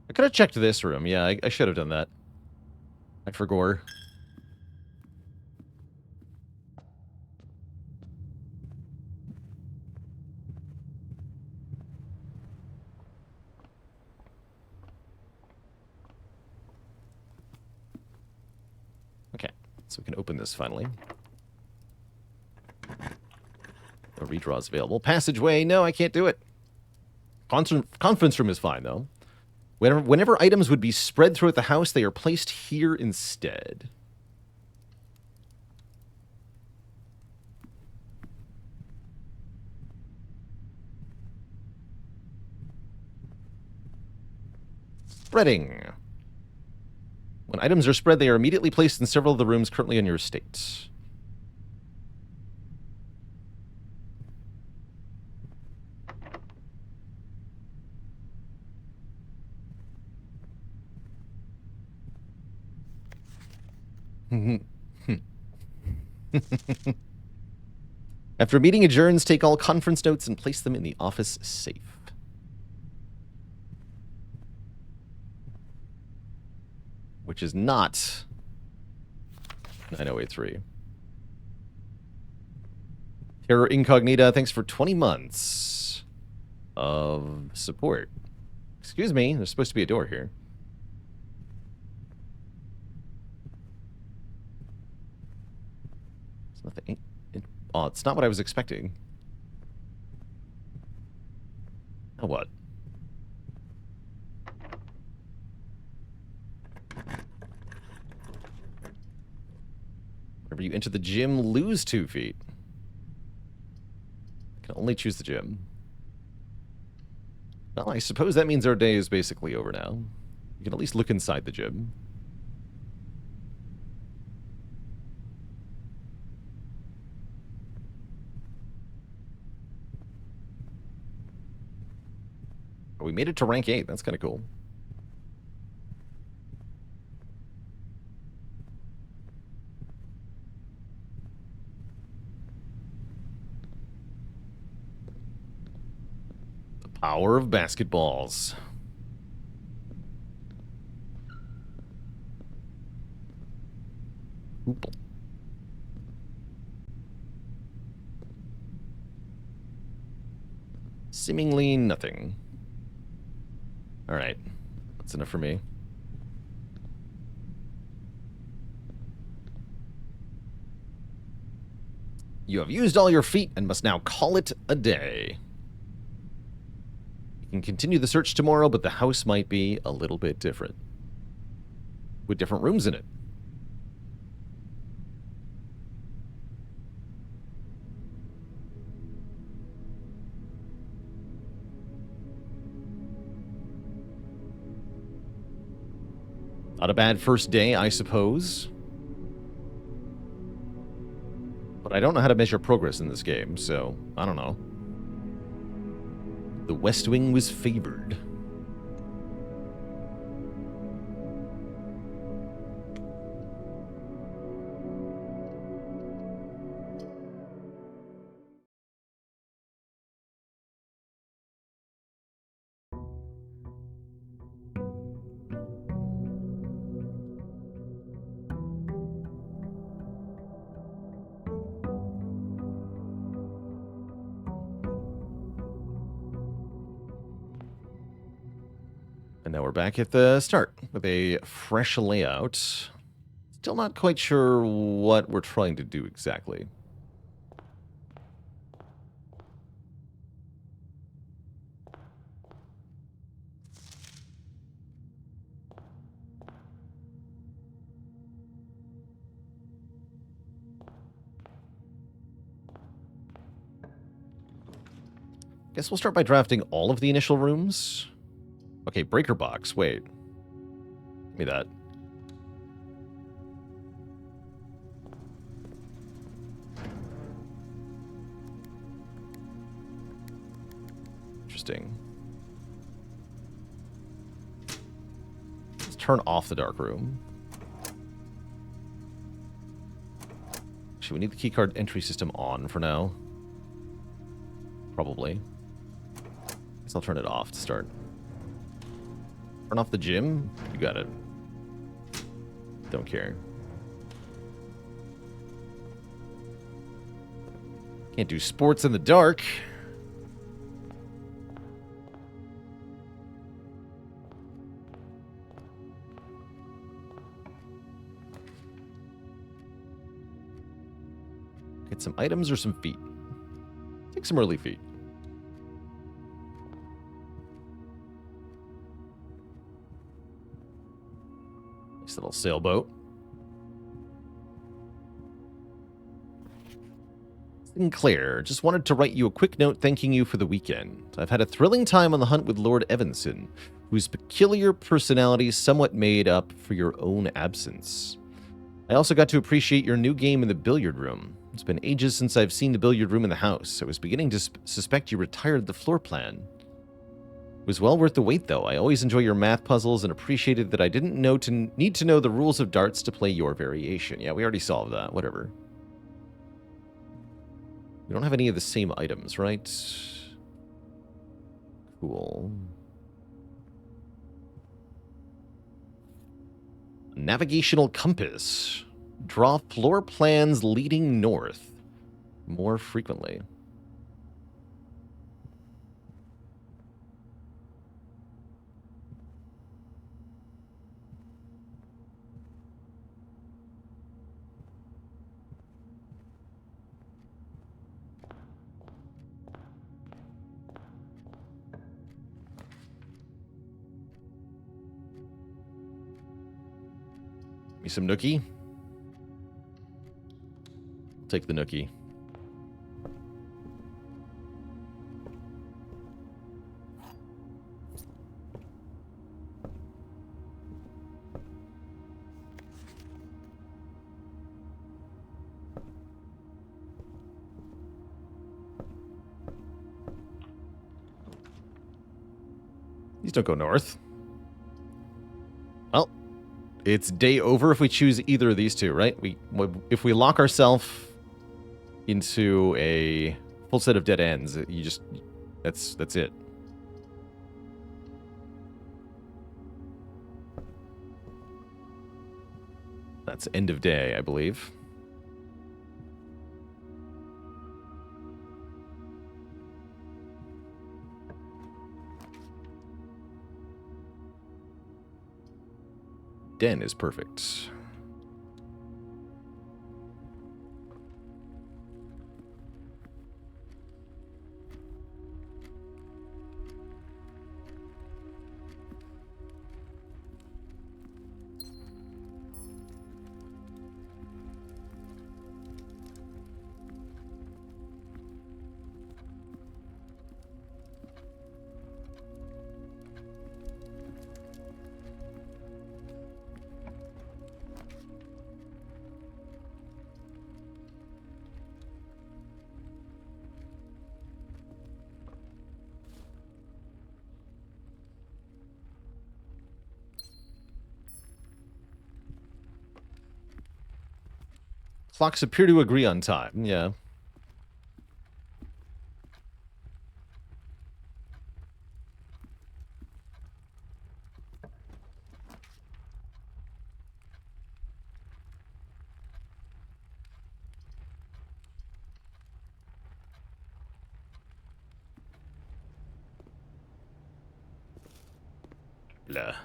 I could have checked this room. Yeah, I should have done that. I forgot. Okay, so we can open this finally. A redraw is available. Passageway, no, I can't do it. Conference room is fine, though. Whenever items would be spread throughout the house, they are placed here instead. Spreading. When items are spread, they are immediately placed in several of the rooms currently on your estate. After meeting adjourns, take all conference notes and place them in the office safe. Which is not 9083. Terror Incognita, thanks for 20 months of support. Excuse me, there's supposed to be a door here. It's nothing. Oh, it's not what I was expecting. Now what? Whenever you enter the gym, lose 2 feet. I can only choose the gym. Well, I suppose that means our day is basically over now. You can at least look inside the gym. We made it to rank 8. That's kind of cool. The power of basketballs. Hoople. Seemingly nothing. All right. That's enough for me. You have used all your feet and must now call it a day. You can continue the search tomorrow, but the house might be a little bit different. With different rooms in it. Not a bad first day, I suppose. But I don't know how to measure progress in this game, so I don't know. The West Wing was favored. And now we're back at the start with a fresh layout. Still not quite sure what we're trying to do exactly. Guess we'll start by drafting all of the initial rooms. Okay, breaker box. Wait. Give me that. Interesting. Let's turn off the dark room. Actually, we need the keycard entry system on for now. Probably. Guess I'll turn it off to start. Turn off the gym? You got it. Don't care. Can't do sports in the dark. Get some items or some feet. Take some early feet. Nice little sailboat. Sinclair, just wanted to write you a quick note thanking you for the weekend. I've had a thrilling time on the hunt with Lord Evanson, whose peculiar personality somewhat made up for your own absence. I also got to appreciate your new game in the billiard room. It's been ages since I've seen the billiard room in the house. I was beginning to suspect you retired the floor plan. It was well worth the wait, though. I always enjoy your math puzzles and appreciated that I didn't need to know the rules of darts to play your variation. Yeah, we already solved that. Whatever. We don't have any of the same items, right? Cool. Navigational compass. Draw floor plans leading north more frequently. Give me some nookie. Take the nookie. Please don't go north. Well, it's day over if we choose either of these two, right? If we lock ourselves into a full set of dead ends, you just that's it. That's end of day, I believe. Den is perfect. Clocks appear to agree on time, yeah. Blah.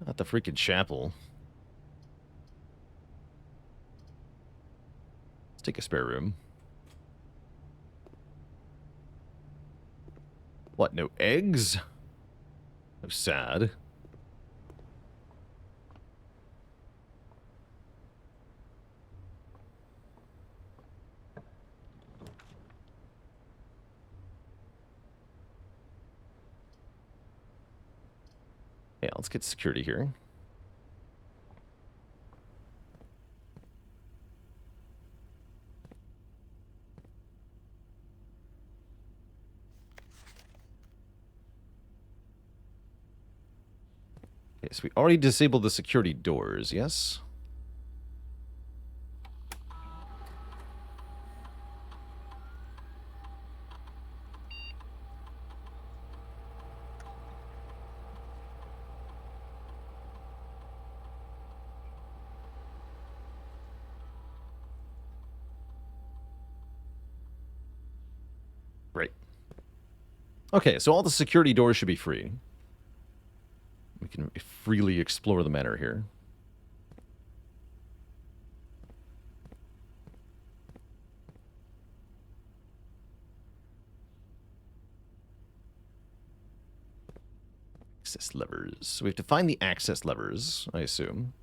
Not the freaking chapel. Let's take a spare room. What, no eggs? Oh, sad. Yeah, let's get security here. Okay, so we already disabled the security doors, yes? Great. Okay, so all the security doors should be free. We can freely explore the manor here. Access levers. So we have to find the access levers, I assume.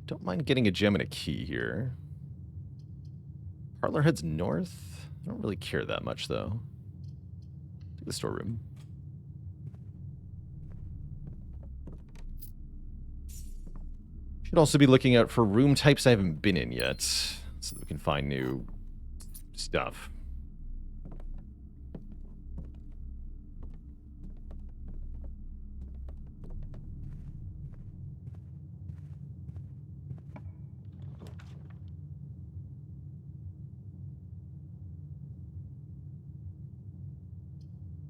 Don't mind getting a gem and a key here. Parlor heads north. I don't really care that much, though. To the storeroom. Should also be looking out for room types I haven't been in yet, so that we can find new stuff.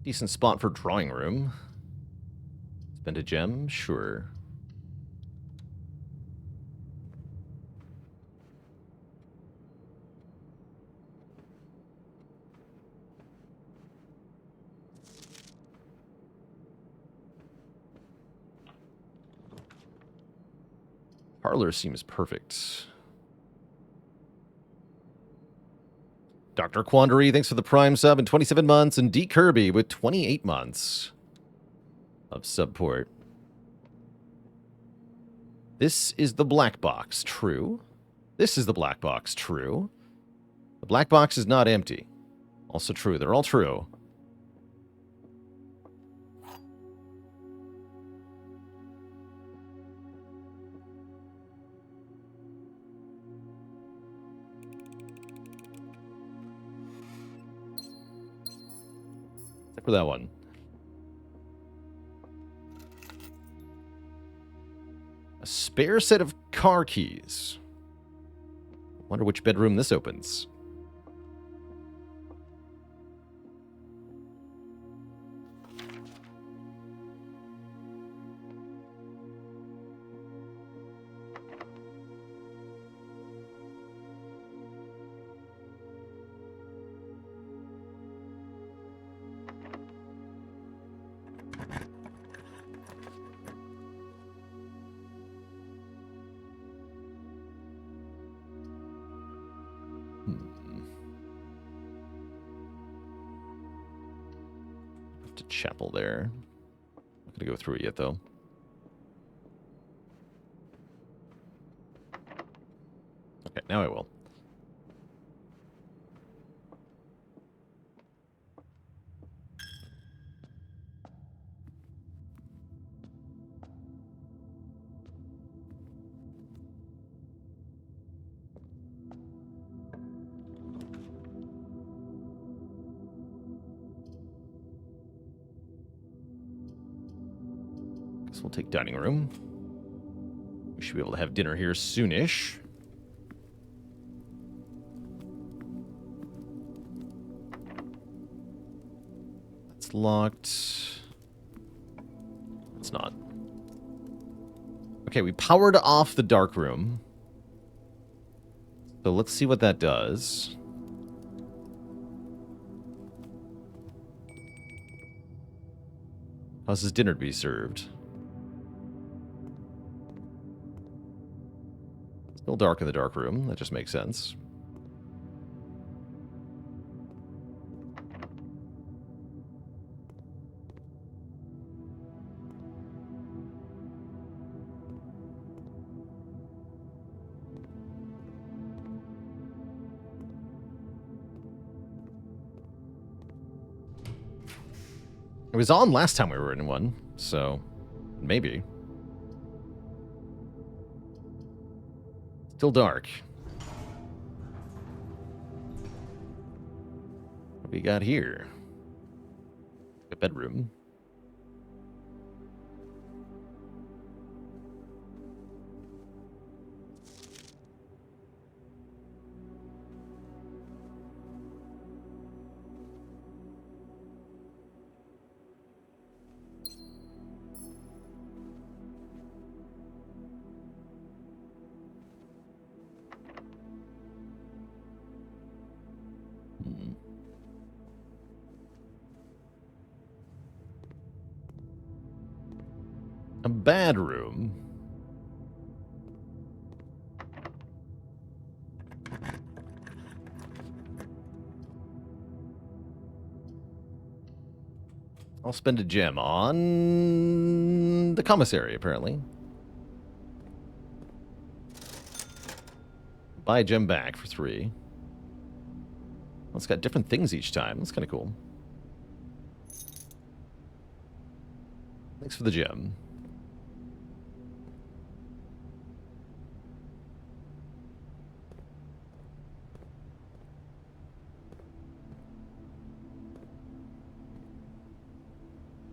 Decent spot for drawing room. Spend a gem? Sure. Parlor seems perfect. Dr. Quandary, thanks for the Prime sub in 27 months. And D. Kirby with 28 months of support. This is the black box. True. This is the black box. True. The black box is not empty. Also true. They're all true. Except for that one. A spare set of car keys. Wonder which bedroom this opens. To chapel there. Not gonna go through it yet, though. Okay, now I will. We'll take dining room. We should be able to have dinner here soonish. That's locked. It's not. Okay, we powered off the dark room. So let's see what that does. How's his dinner to be served? Still dark in the dark room. That just makes sense. It was on last time we were in one, so maybe. Still dark. What do we got here? A bedroom. A bad room. I'll spend a gem on the commissary, apparently. Buy a gem back for 3. Well, it's got different things each time. That's kind of cool. Thanks for the gem.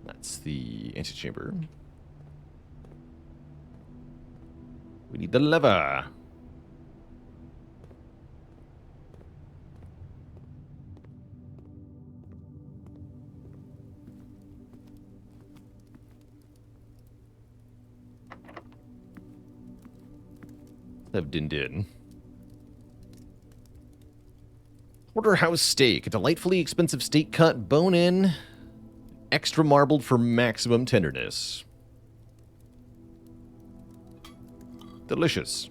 That's the antechamber. We need the lever. Have din. Porterhouse steak, a delightfully expensive steak cut, bone in, extra marbled for maximum tenderness. Delicious.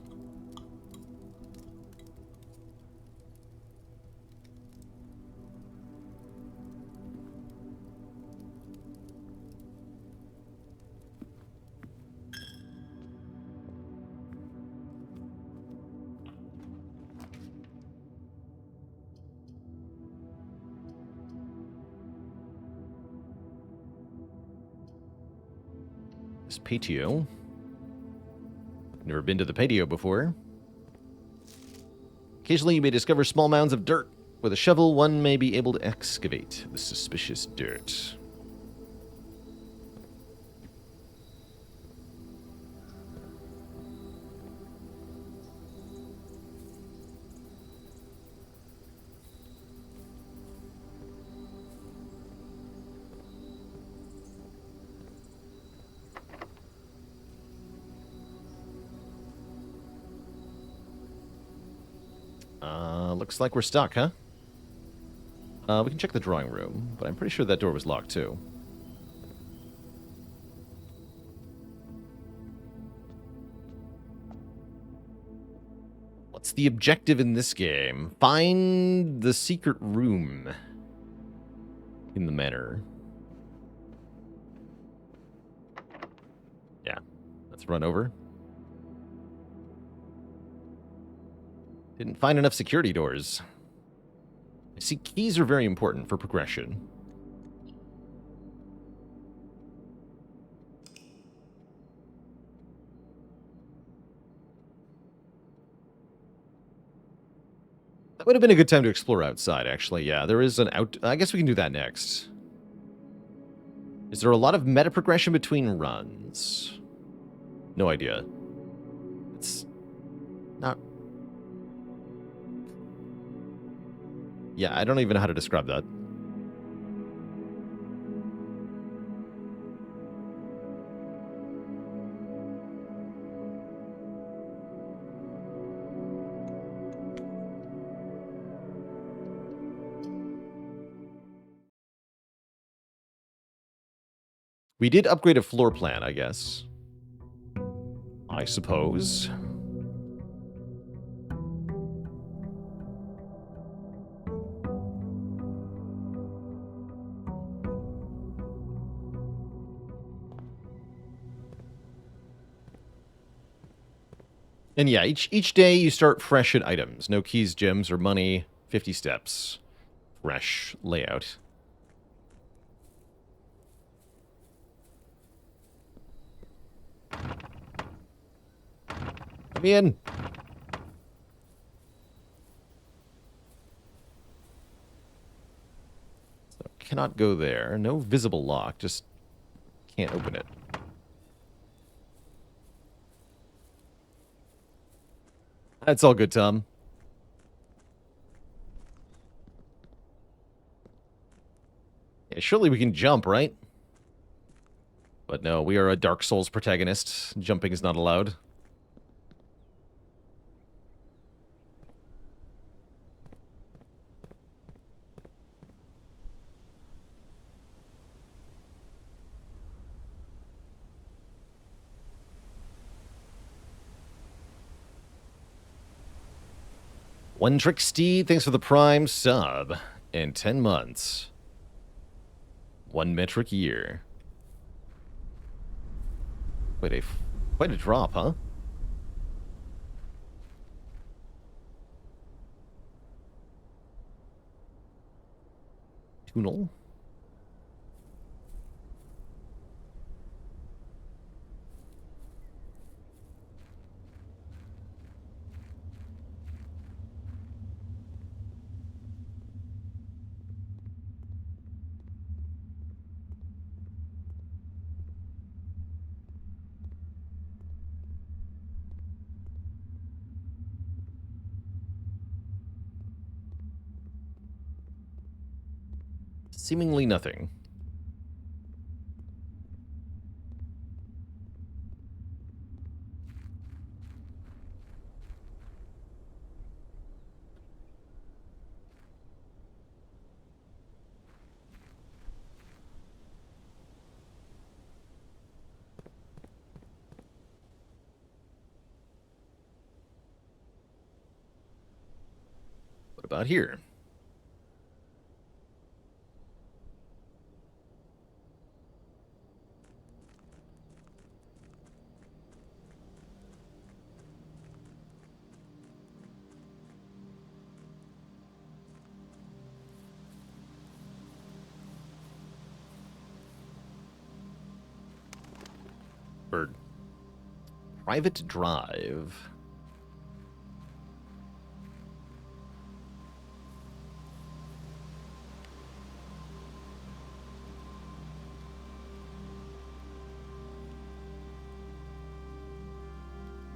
This patio. Never been to the patio before. Occasionally you may discover small mounds of dirt. With a shovel, one may be able to excavate the suspicious dirt. Looks like we're stuck, huh? We can check the drawing room, but I'm pretty sure that door was locked too. What's the objective in this game? Find the secret room in the manor. Yeah, let's run over. Didn't find enough security doors. I see keys are very important for progression. That would have been a good time to explore outside, actually. Yeah, there is an out... I guess we can do that next. Is there a lot of meta progression between runs? No idea. It's not... Yeah, I don't even know how to describe that. We did upgrade a floor plan, I guess. I suppose. And yeah, each day you start fresh at items. No keys, gems, or money. 50 steps. Fresh layout. Let me in. So, cannot go there. No visible lock. Just can't open it. That's all good, Tom. Yeah, surely we can jump, right? But no, we are a Dark Souls protagonist. Jumping is not allowed. One Trick Steed, thanks for the Prime sub. In 10 months. 1 metric year. Quite a drop, huh? Tunnel. Seemingly nothing. What about here? Bird. Private drive.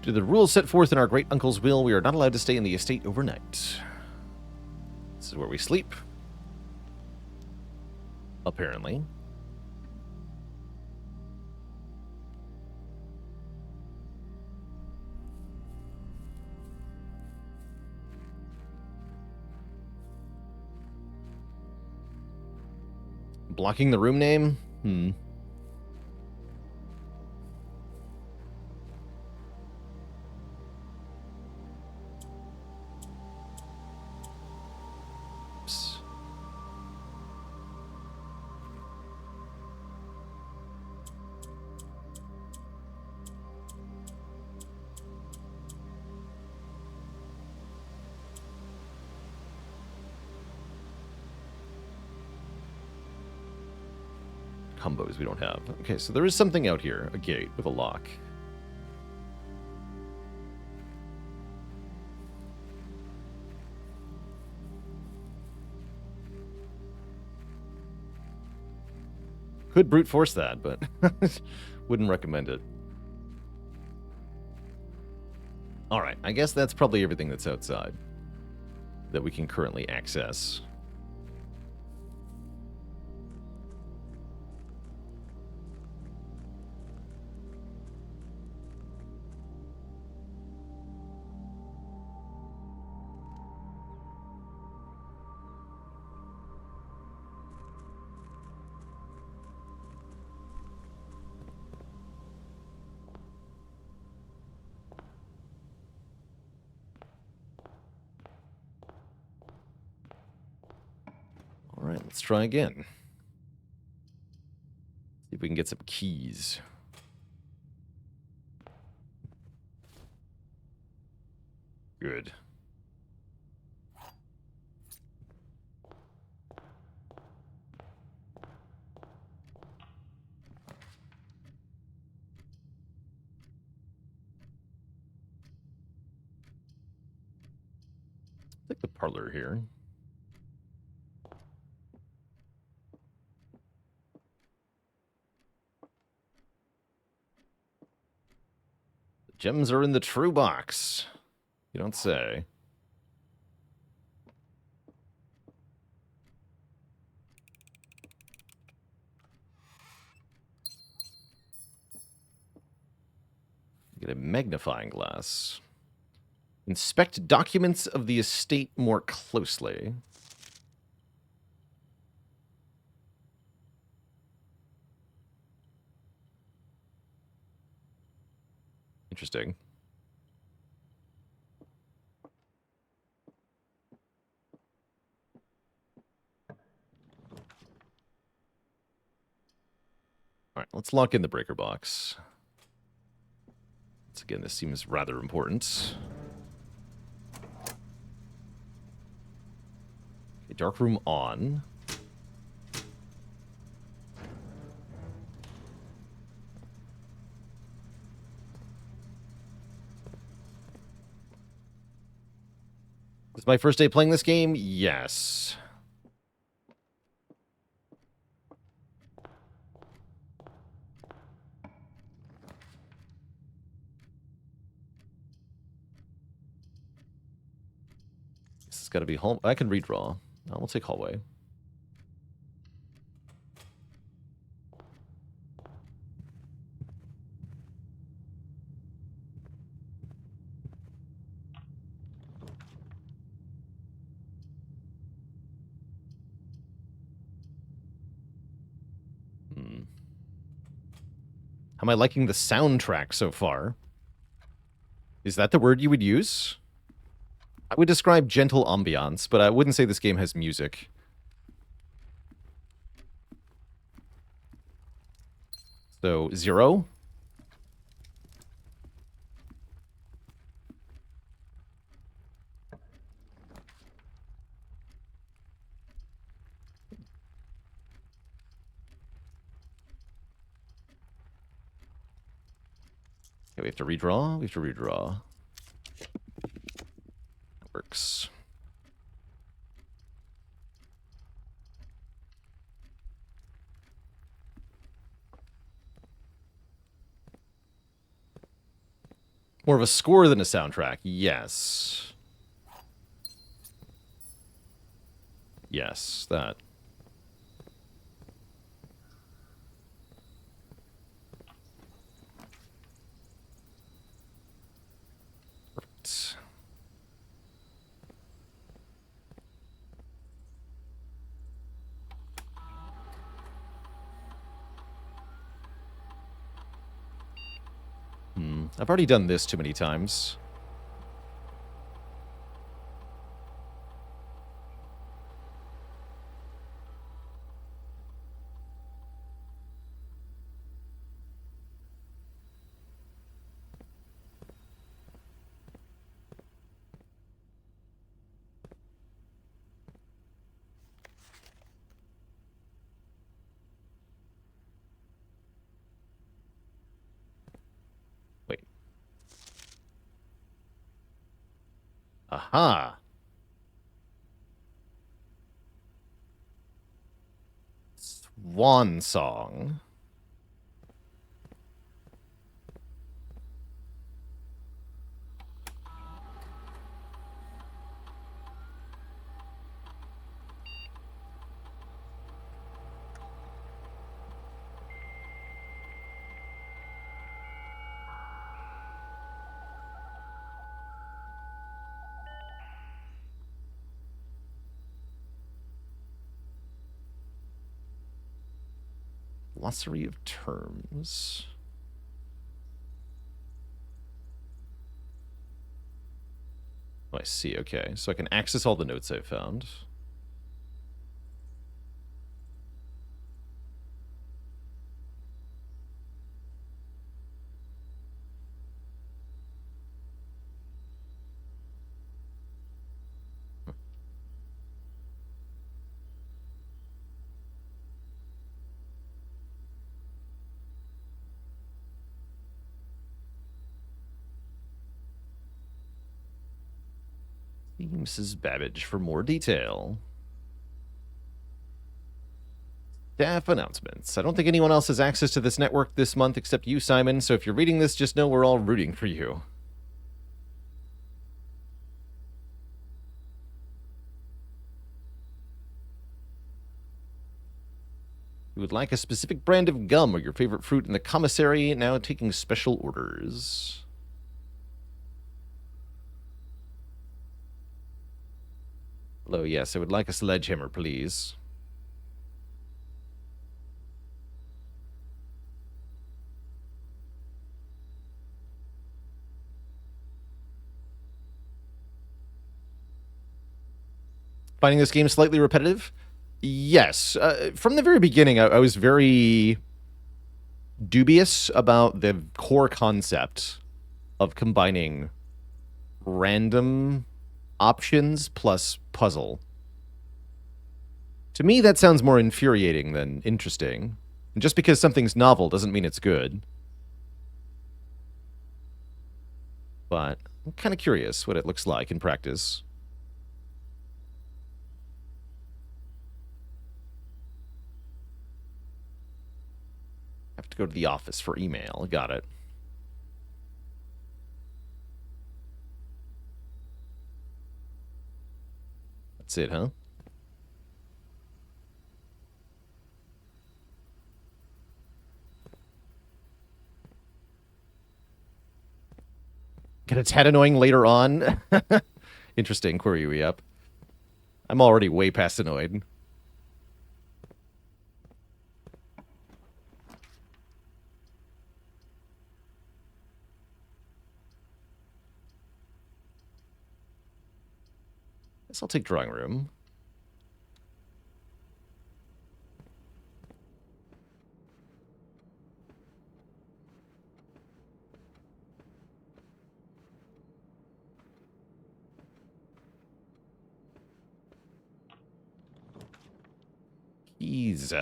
To the rules set forth in our great uncle's will, we are not allowed to stay in the estate overnight. This is where we sleep. Apparently. Blocking the room name? Oops. Combos we don't have. Okay, so there is something out here. A gate with a lock. Could brute force that, but wouldn't recommend it. Alright, I guess that's probably everything that's outside that we can currently access. Alright, let's try again. See if we can get some keys. Good. Take the parlor here. The gems are in the true box. You don't say. Get a magnifying glass. Inspect documents of the estate more closely. Interesting. All right, let's lock in the breaker box. Once again, this seems rather important. Okay, dark room on. Is my first day playing this game? Yes. This has got to be home. I can redraw. No, we'll take hallway. How am I liking the soundtrack so far? Is that the word you would use? I would describe gentle ambiance, but I wouldn't say this game has music. So, 0. Okay, we have to redraw. We have to redraw. That works. More of a score than a soundtrack. Yes. Yes, that. Perfect. I've already done this too many times. Wait. Aha. Swan Song. Glossary of terms. Oh, I see. Okay. So I can access all the notes I've found. See Mrs. Babbage for more detail. Staff announcements. I don't think anyone else has access to this network this month except you, Simon, so if you're reading this, just know we're all rooting for you. You would like a specific brand of gum or your favorite fruit in the commissary, now taking special orders. Hello, yes, I would like a sledgehammer, please. Finding this game slightly repetitive? Yes. From the very beginning, I was very dubious about the core concept of combining random options plus puzzle. To me, that sounds more infuriating than interesting. And just because something's novel doesn't mean it's good. But I'm kind of curious what it looks like in practice. Have to go to the office for email. Got it. That's it, huh? Get a tad annoying later on. Interesting. Query we up. I'm already way past annoyed. Guess I'll take drawing room. Keys.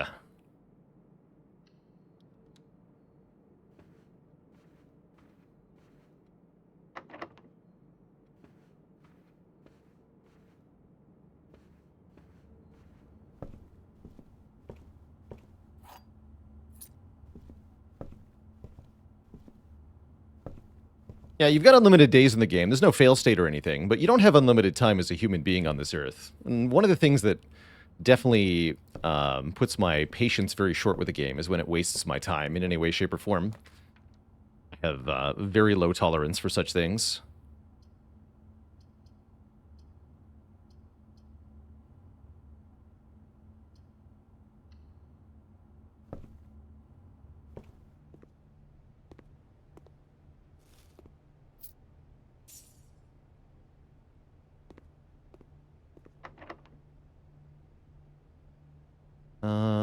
Yeah, you've got unlimited days in the game. There's no fail state or anything, but you don't have unlimited time as a human being on this earth. And one of the things that definitely puts my patience very short with a game is when it wastes my time in any way, shape, or form. I have very low tolerance for such things.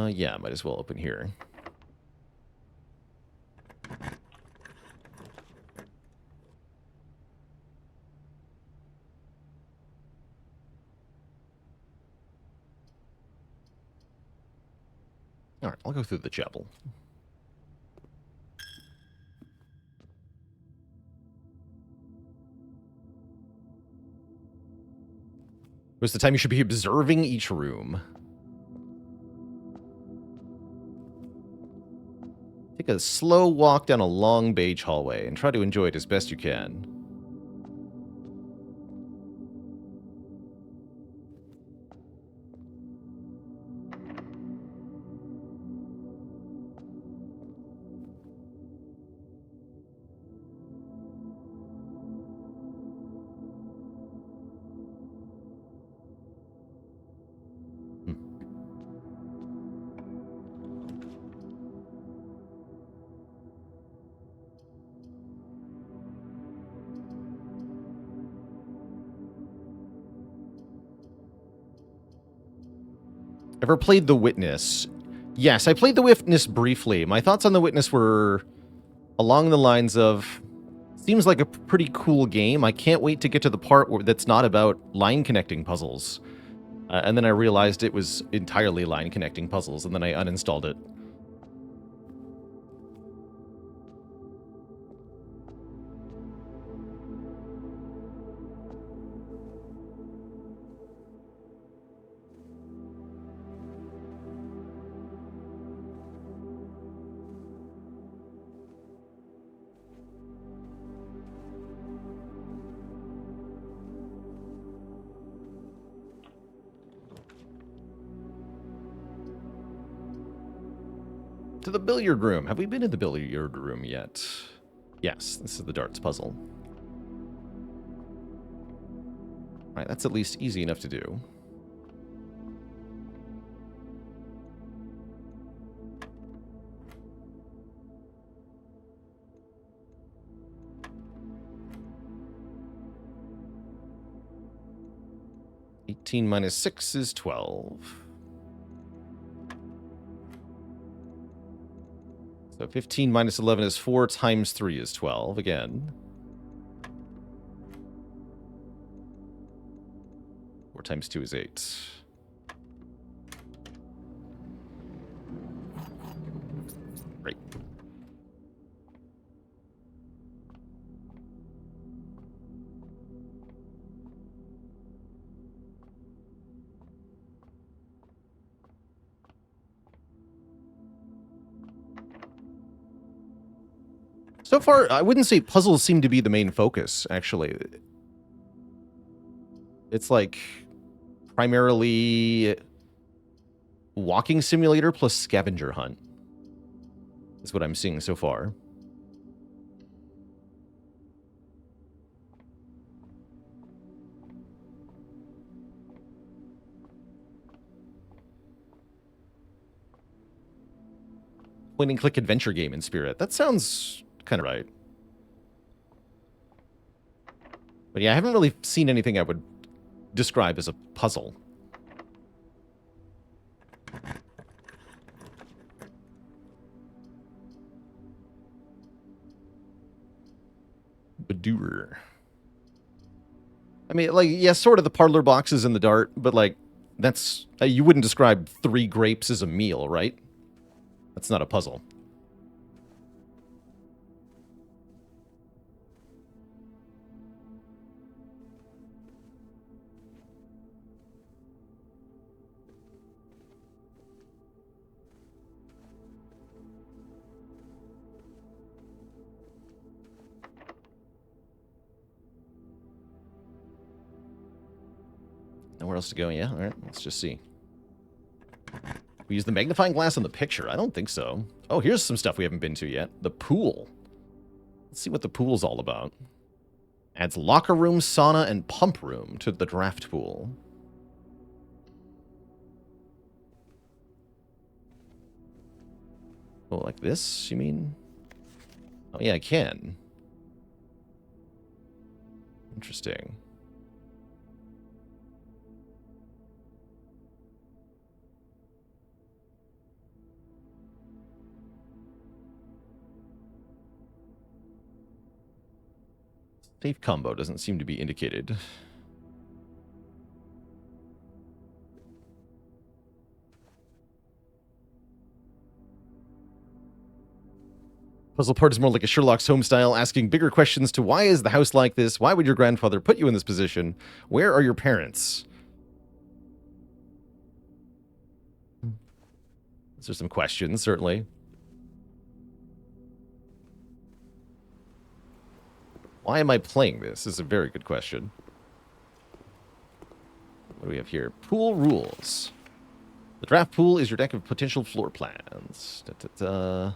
Yeah, might as well open here. All right, I'll go through the chapel. What's the time you should be observing each room? Take a slow walk down a long beige hallway and try to enjoy it as best you can. Ever played The Witness? Yes, I played The Witness briefly. My thoughts on The Witness were along the lines of, seems like a pretty cool game. I can't wait to get to the part that's not about line connecting puzzles. And then I realized it was entirely line connecting puzzles, and then I uninstalled it. To the billiard room. Have we been in the billiard room yet? Yes, this is the darts puzzle. All right, that's at least easy enough to do. (18 minus 6 is 12. So 15 minus 11 is 4 times 3 is 12 again. 4 times 2 is 8. Great. So far, I wouldn't say puzzles seem to be the main focus, actually. It's like primarily walking simulator plus scavenger hunt is what I'm seeing so far. Point and click adventure game in spirit. That sounds kind of right. But yeah, I haven't really seen anything I would describe as a puzzle. Badoor. I mean, like, yeah, sort of the parlor boxes in the dart, but like, that's, you wouldn't describe 3 grapes as a meal, right? That's not a puzzle. Nowhere else to go? Yeah, all right. Let's just see. We use the magnifying glass on the picture. I don't think so. Oh, here's some stuff we haven't been to yet. The pool. Let's see what the pool's all about. Adds locker room, sauna, and pump room to the draft pool. Oh, like this, you mean? Oh, yeah, I can. Interesting. Safe combo doesn't seem to be indicated. Puzzle part is more like a Sherlock Holmes style, asking bigger questions to why is the house like this? Why would your grandfather put you in this position? Where are your parents? Those are some questions, certainly. Why am I playing this? This is a very good question. What do we have here? Pool rules. The draft pool is your deck of potential floor plans. Da-da-da.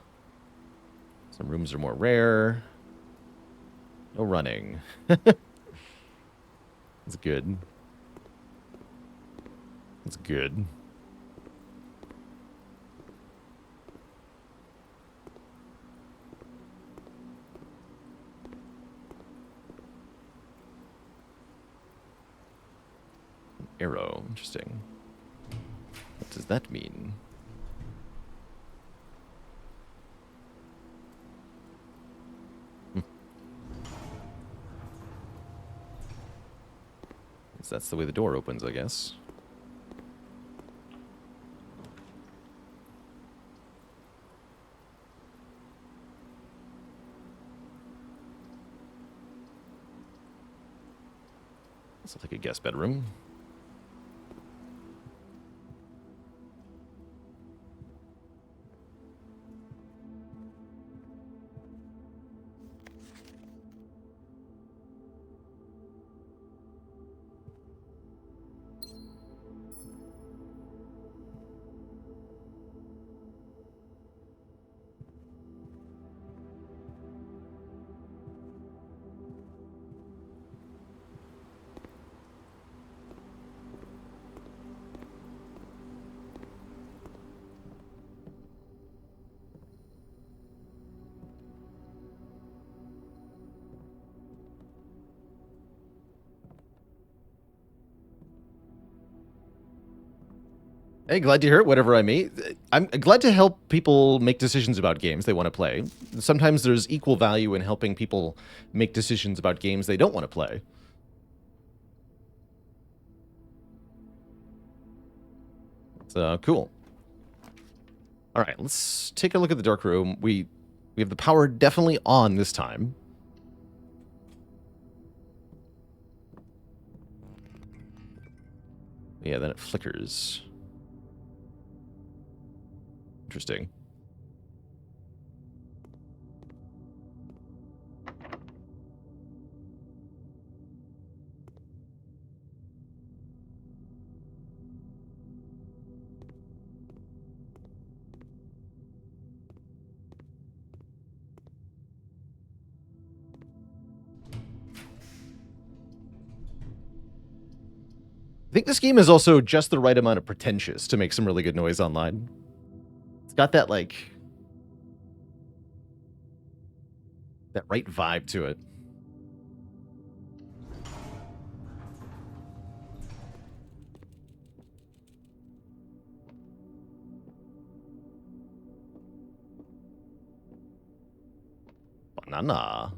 Some rooms are more rare. No running. That's good. That's good. Arrow. Interesting. What does that mean? That's the way the door opens, I guess. This looks like a guest bedroom. Hey, glad to hear it, whatever I meet. I'm glad to help people make decisions about games they want to play. Sometimes there's equal value in helping people make decisions about games they don't want to play. So, cool. All right, let's take a look at the dark room. We have the power definitely on this time. Yeah, then it flickers. Interesting. I think this game is also just the right amount of pretentious to make some really good noise online. It's got that, like, that right vibe to it. Banana.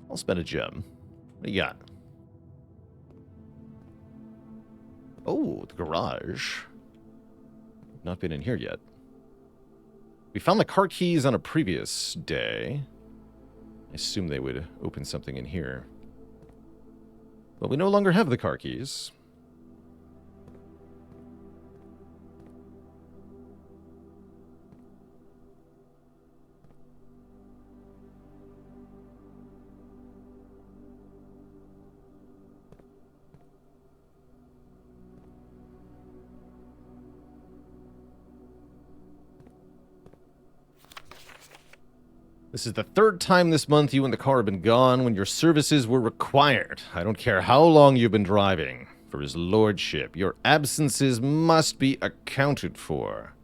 I'll spend a gem. What do you got? Oh, the garage. Not been in here yet. We found the car keys on a previous day. I assume they would open something in here. But we no longer have the car keys. This is the third time this month you and the car have been gone when your services were required. I don't care how long you've been driving. For his lordship, your absences must be accounted for.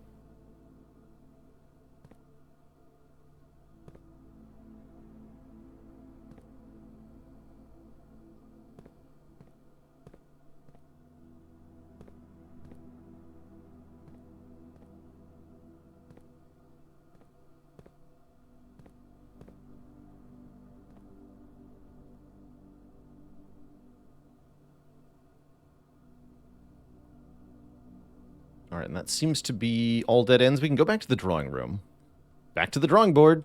All right, and that seems to be all dead ends. We can go back to the drawing room. Back to the drawing board.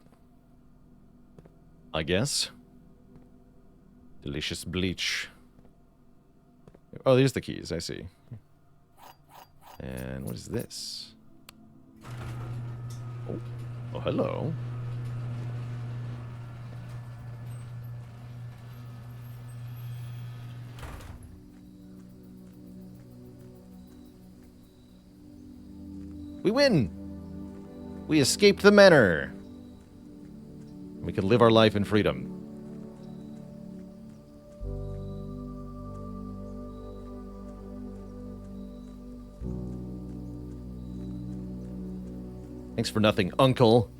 I guess. Delicious bleach. Oh, there's the keys. I see. And what is this? Oh, hello. We win! We escaped the manor. We can live our life in freedom. Thanks for nothing, Uncle.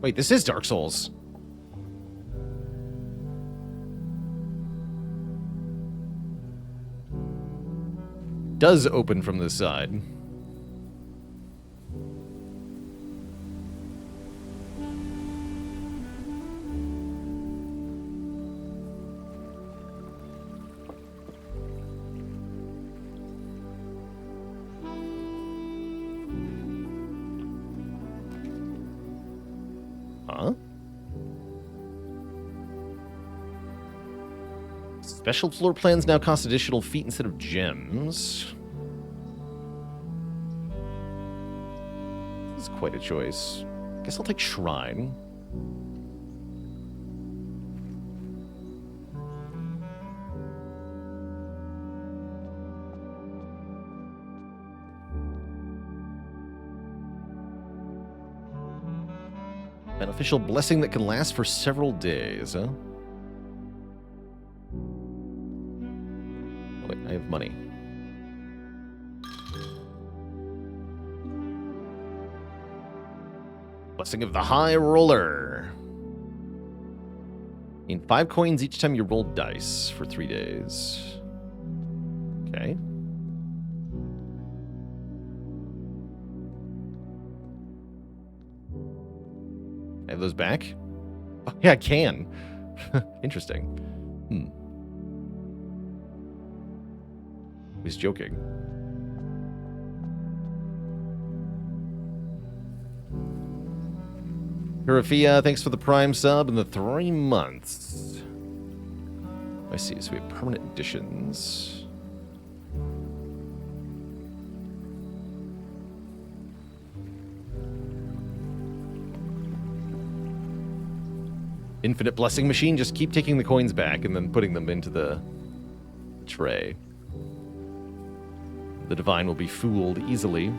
Wait, this is Dark Souls. Does open from this side. Huh? Special floor plans now cost additional feet instead of gems. This is quite a choice. Guess I'll take Shrine. Beneficial blessing that can last for several days, huh? Oh, wait, I have money. Blessing of the High Roller. Gain 5 coins each time you roll dice for 3 days. Okay. I have those back? Oh, yeah, I can. Interesting. He's joking. Hirafia, thanks for the Prime sub and the 3 months. I see, so we have permanent additions. Infinite Blessing Machine, just keep taking the coins back and then putting them into the tray. The Divine will be fooled easily.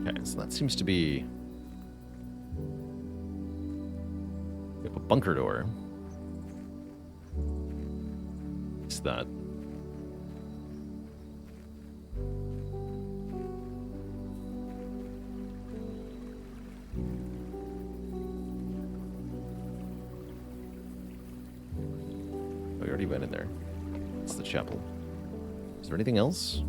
Okay, so that seems to be bunker door. What's that? Oh, we already went in there. It's the chapel. Is there anything else?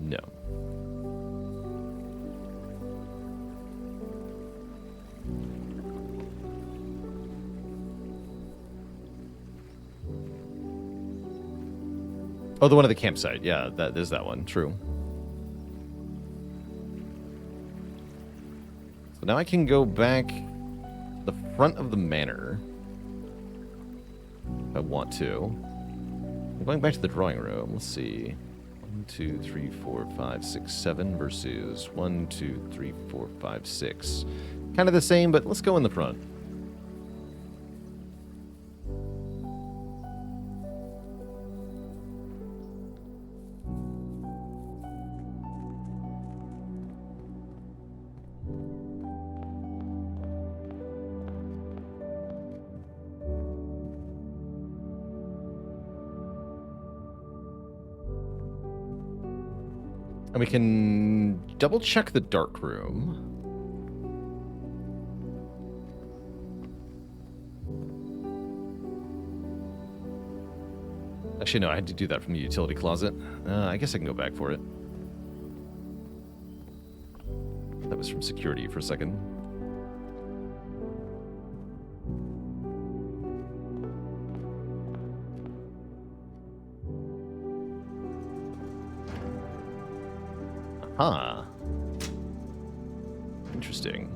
No. Oh, the one at the campsite. Yeah, that is that one. True. So now I can go back to the front of the manor if I want to. I'm going back to the drawing room. Let's see. 1, 2, 3, 4, 5, 6, 7 versus 1, 2, 3, 4, 5, 6. Kind of the same, but let's go in the front. And we can double check the dark room. Actually, no, I had to do that from the utility closet. I guess I can go back for it. That was from security for a second. Huh. Interesting.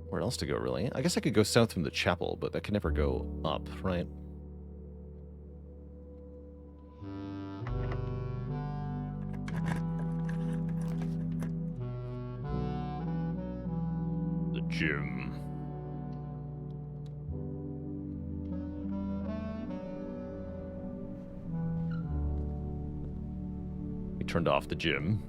Where else to go, really? I guess I could go south from the chapel, but that can never go up, right? The gym. We turned off the gym.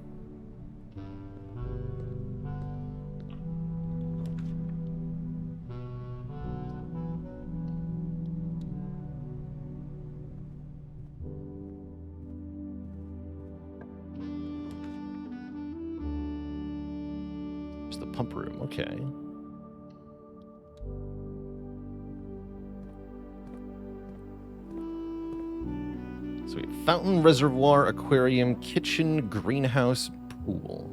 Pump room, okay. So we have fountain, reservoir, aquarium, kitchen, greenhouse, pool.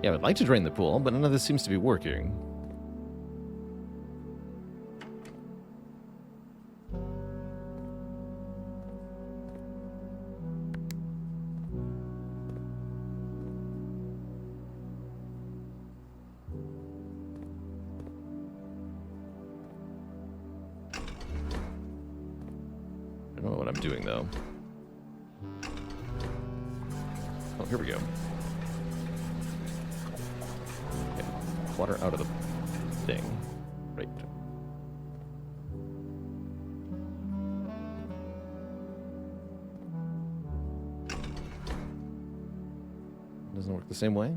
Yeah, I'd like to drain the pool, but none of this seems to be working. I don't know what I'm doing, though. Oh, here we go. Water out of the thing. Right. Doesn't work the same way.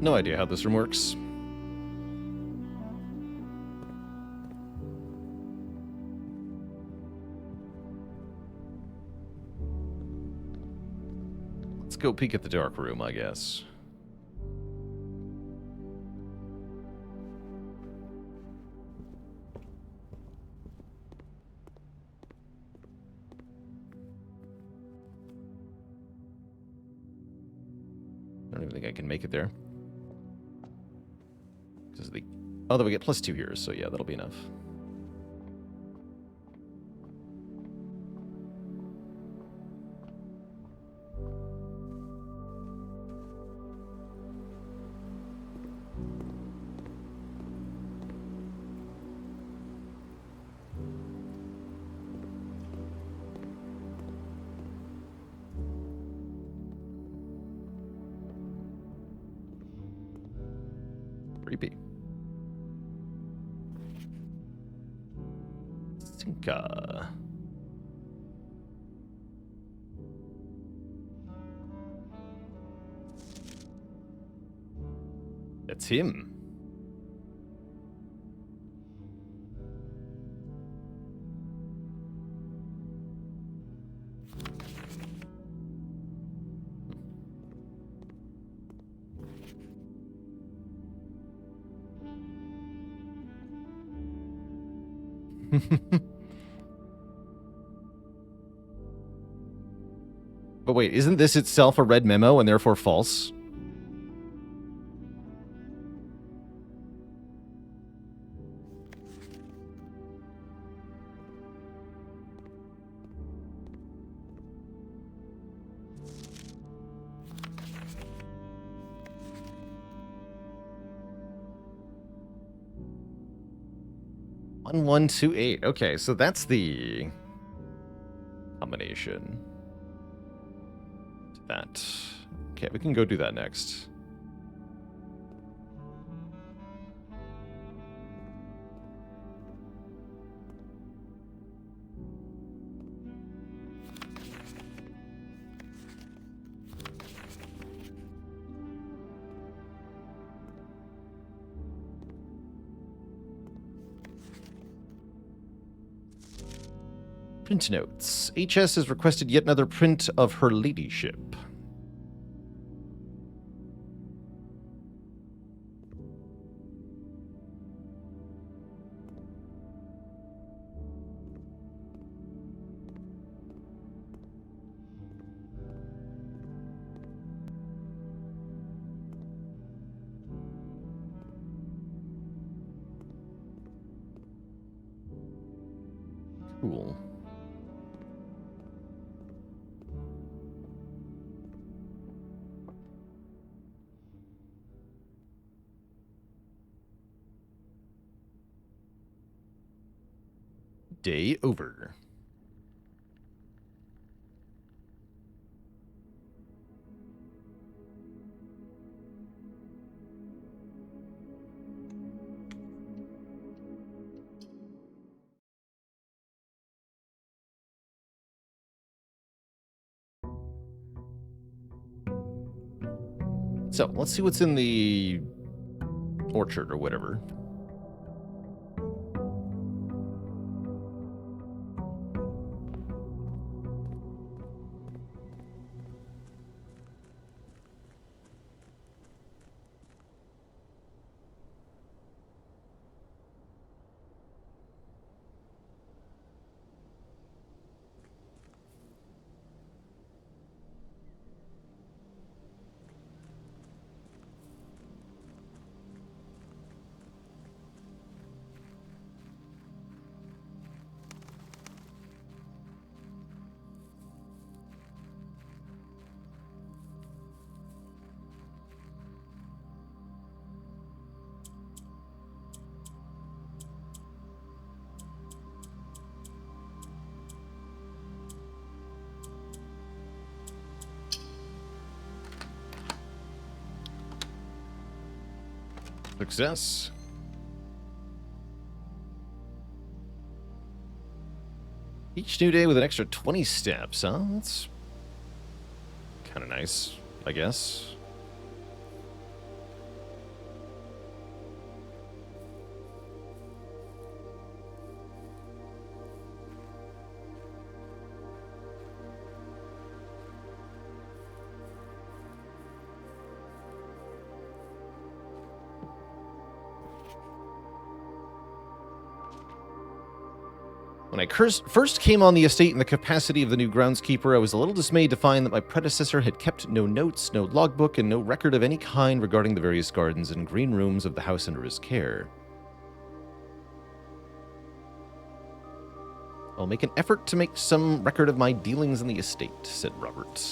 No idea how this room works. Let's go peek at the dark room, I guess. I don't even think I can make it there. Because the... Although we get +2 here, so yeah, that'll be enough. Creepy. Sinka. That's him. But wait, isn't this itself a red memo and therefore false? One, 1, 2, 8. Okay, so that's the combination. That. Okay, we can go do that next. Print notes. HS has requested yet another print of her ladyship. Cool. Day over. So, let's see what's in the orchard or whatever. Success. Each new day with an extra 20 steps, huh? That's kind of nice, I guess. When I first came on the estate in the capacity of the new groundskeeper, I was a little dismayed to find that my predecessor had kept no notes, no logbook, and no record of any kind regarding the various gardens and green rooms of the house under his care. I'll make an effort to make some record of my dealings in the estate, said Robert.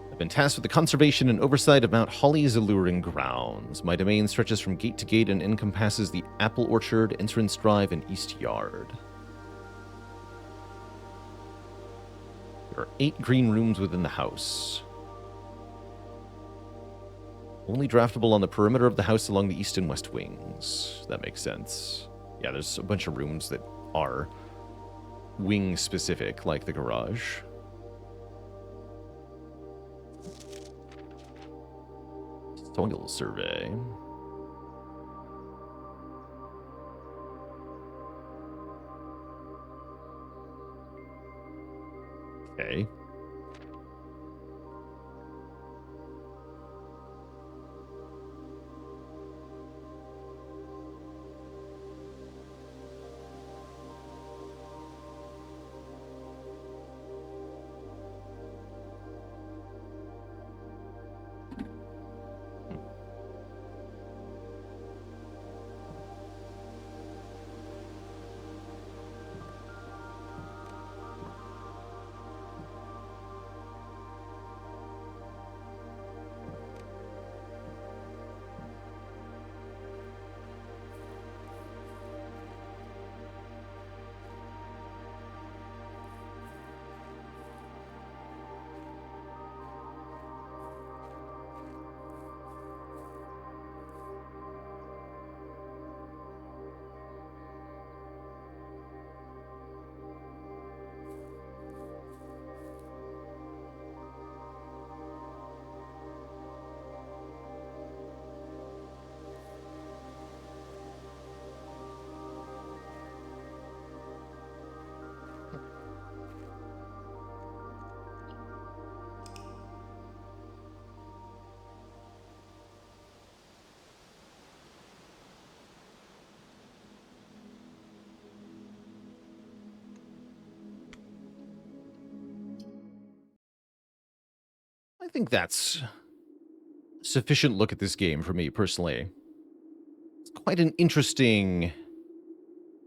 I've been tasked with the conservation and oversight of Mount Holly's alluring grounds. My domain stretches from gate to gate and encompasses the apple orchard, entrance drive, and east yard. There are 8 green rooms within the house. Only draftable on the perimeter of the house along the east and west wings. That makes sense. Yeah, there's a bunch of rooms that are wing specific, like the garage. Soil survey. Okay. I think that's sufficient look at this game for me, personally. It's quite an interesting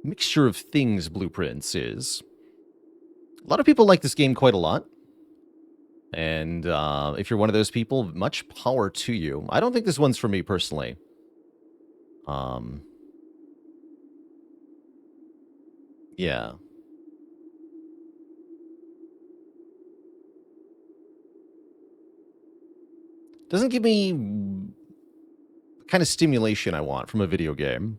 mixture of things, Blueprints is. A lot of people like this game quite a lot. And if you're one of those people, much power to you. I don't think this one's for me, personally. Yeah. Doesn't give me the kind of stimulation I want from a video game.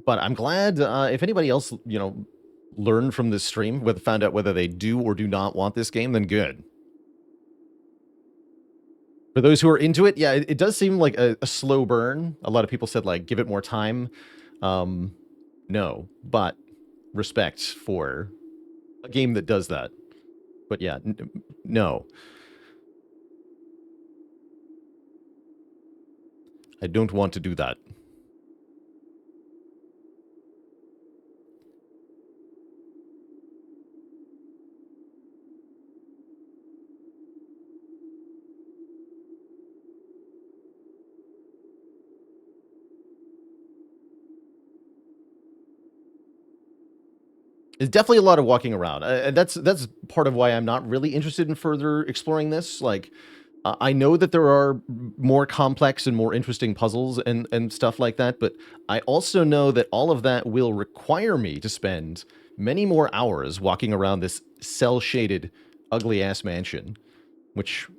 But I'm glad if anybody else, learned from this stream, found out whether they do or do not want this game, then good. For those who are into it, yeah, it does seem like a slow burn. A lot of people said, like, give it more time. No, but respect for a game that does that. But yeah, no. I don't want to do that. It's definitely a lot of walking around. And that's part of why I'm not really interested in further exploring this. Like, I know that there are more complex and more interesting puzzles and stuff like that, but I also know that all of that will require me to spend many more hours walking around this cell-shaded, ugly-ass mansion, which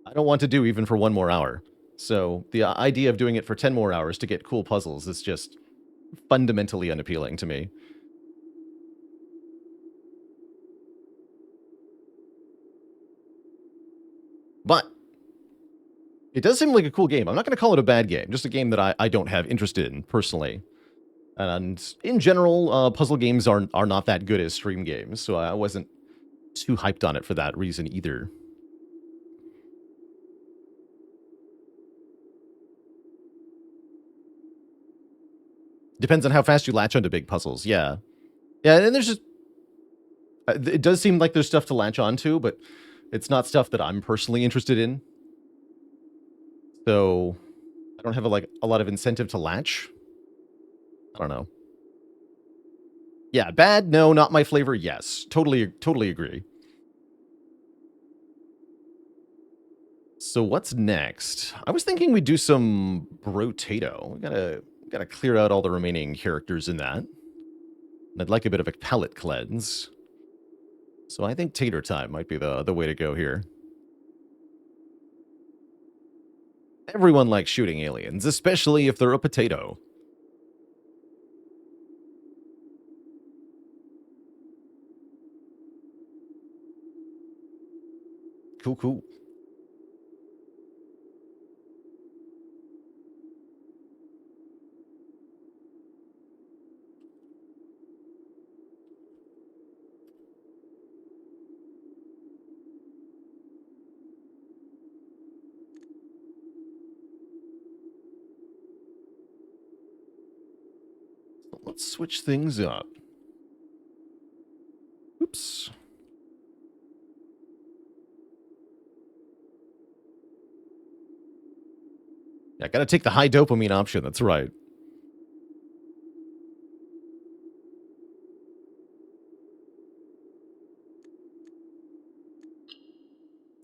I don't want to do even for one more hour. So the idea of doing it for 10 more hours to get cool puzzles is just fundamentally unappealing to me. But it does seem like a cool game. I'm not going to call it a bad game, just a game that I don't have interest in, personally. And in general, puzzle games are not that good as stream games, so I wasn't too hyped on it for that reason either. Depends on how fast you latch onto big puzzles. Yeah. Yeah, and there's just... it does seem like there's stuff to latch onto, but it's not stuff that I'm personally interested in. So I don't have a lot of incentive to latch. I don't know. Yeah, bad, no, not my flavor, yes. Totally agree. So what's next? I was thinking we'd do some Brotato. We gotta clear out all the remaining characters in that. And I'd like a bit of a palette cleanse. So I think Tater Time might be the way to go here. Everyone likes shooting aliens, especially if they're a potato. Cool. Let's switch things up. Oops. Yeah, I gotta take the high dopamine option, that's right.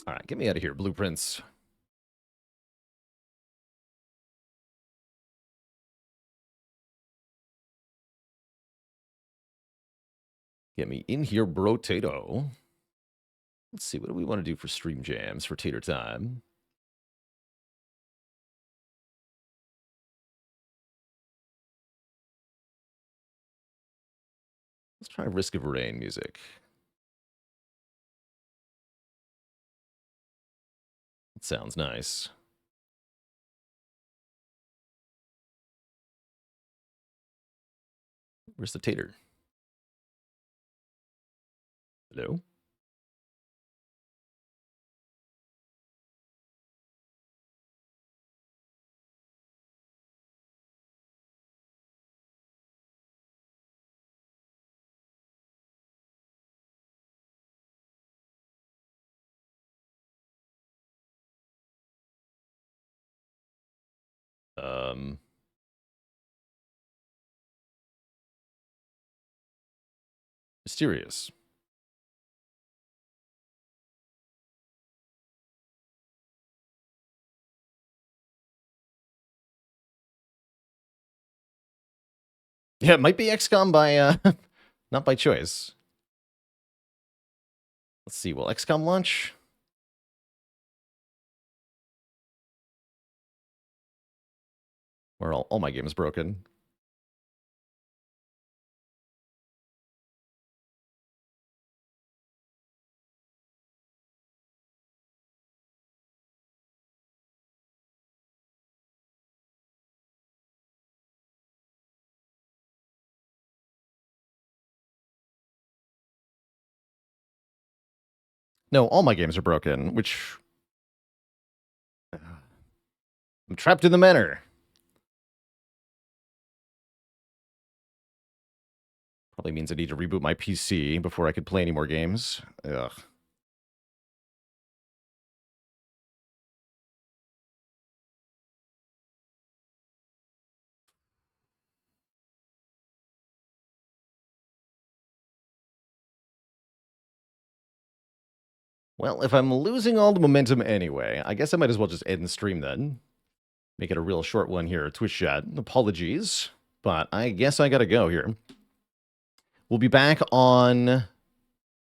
All right, get me out of here, blueprints. Get me in here, Brotato. Let's see, what do we want to do for stream jams for Tater Time? Let's try Risk of Rain music. That sounds nice. Where's the tater? Hello? Mysterious. Yeah, it might be XCOM by, not by choice. Let's see, will XCOM launch? Or all my games broken? No, all my games are broken, which... I'm trapped in the manor. Probably means I need to reboot my PC before I could play any more games. Ugh. Well, if I'm losing all the momentum anyway, I guess I might as well just end the stream then. Make it a real short one here, Twitch chat. Apologies, but I guess I gotta go here. We'll be back on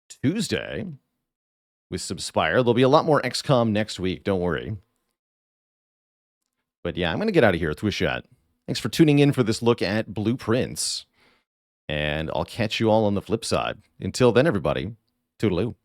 Tuesday with Subspire. There'll be a lot more XCOM next week, don't worry. But yeah, I'm gonna get out of here, Twitch chat. Thanks for tuning in for this look at Blueprints. And I'll catch you all on the flip side. Until then, everybody, toodaloo.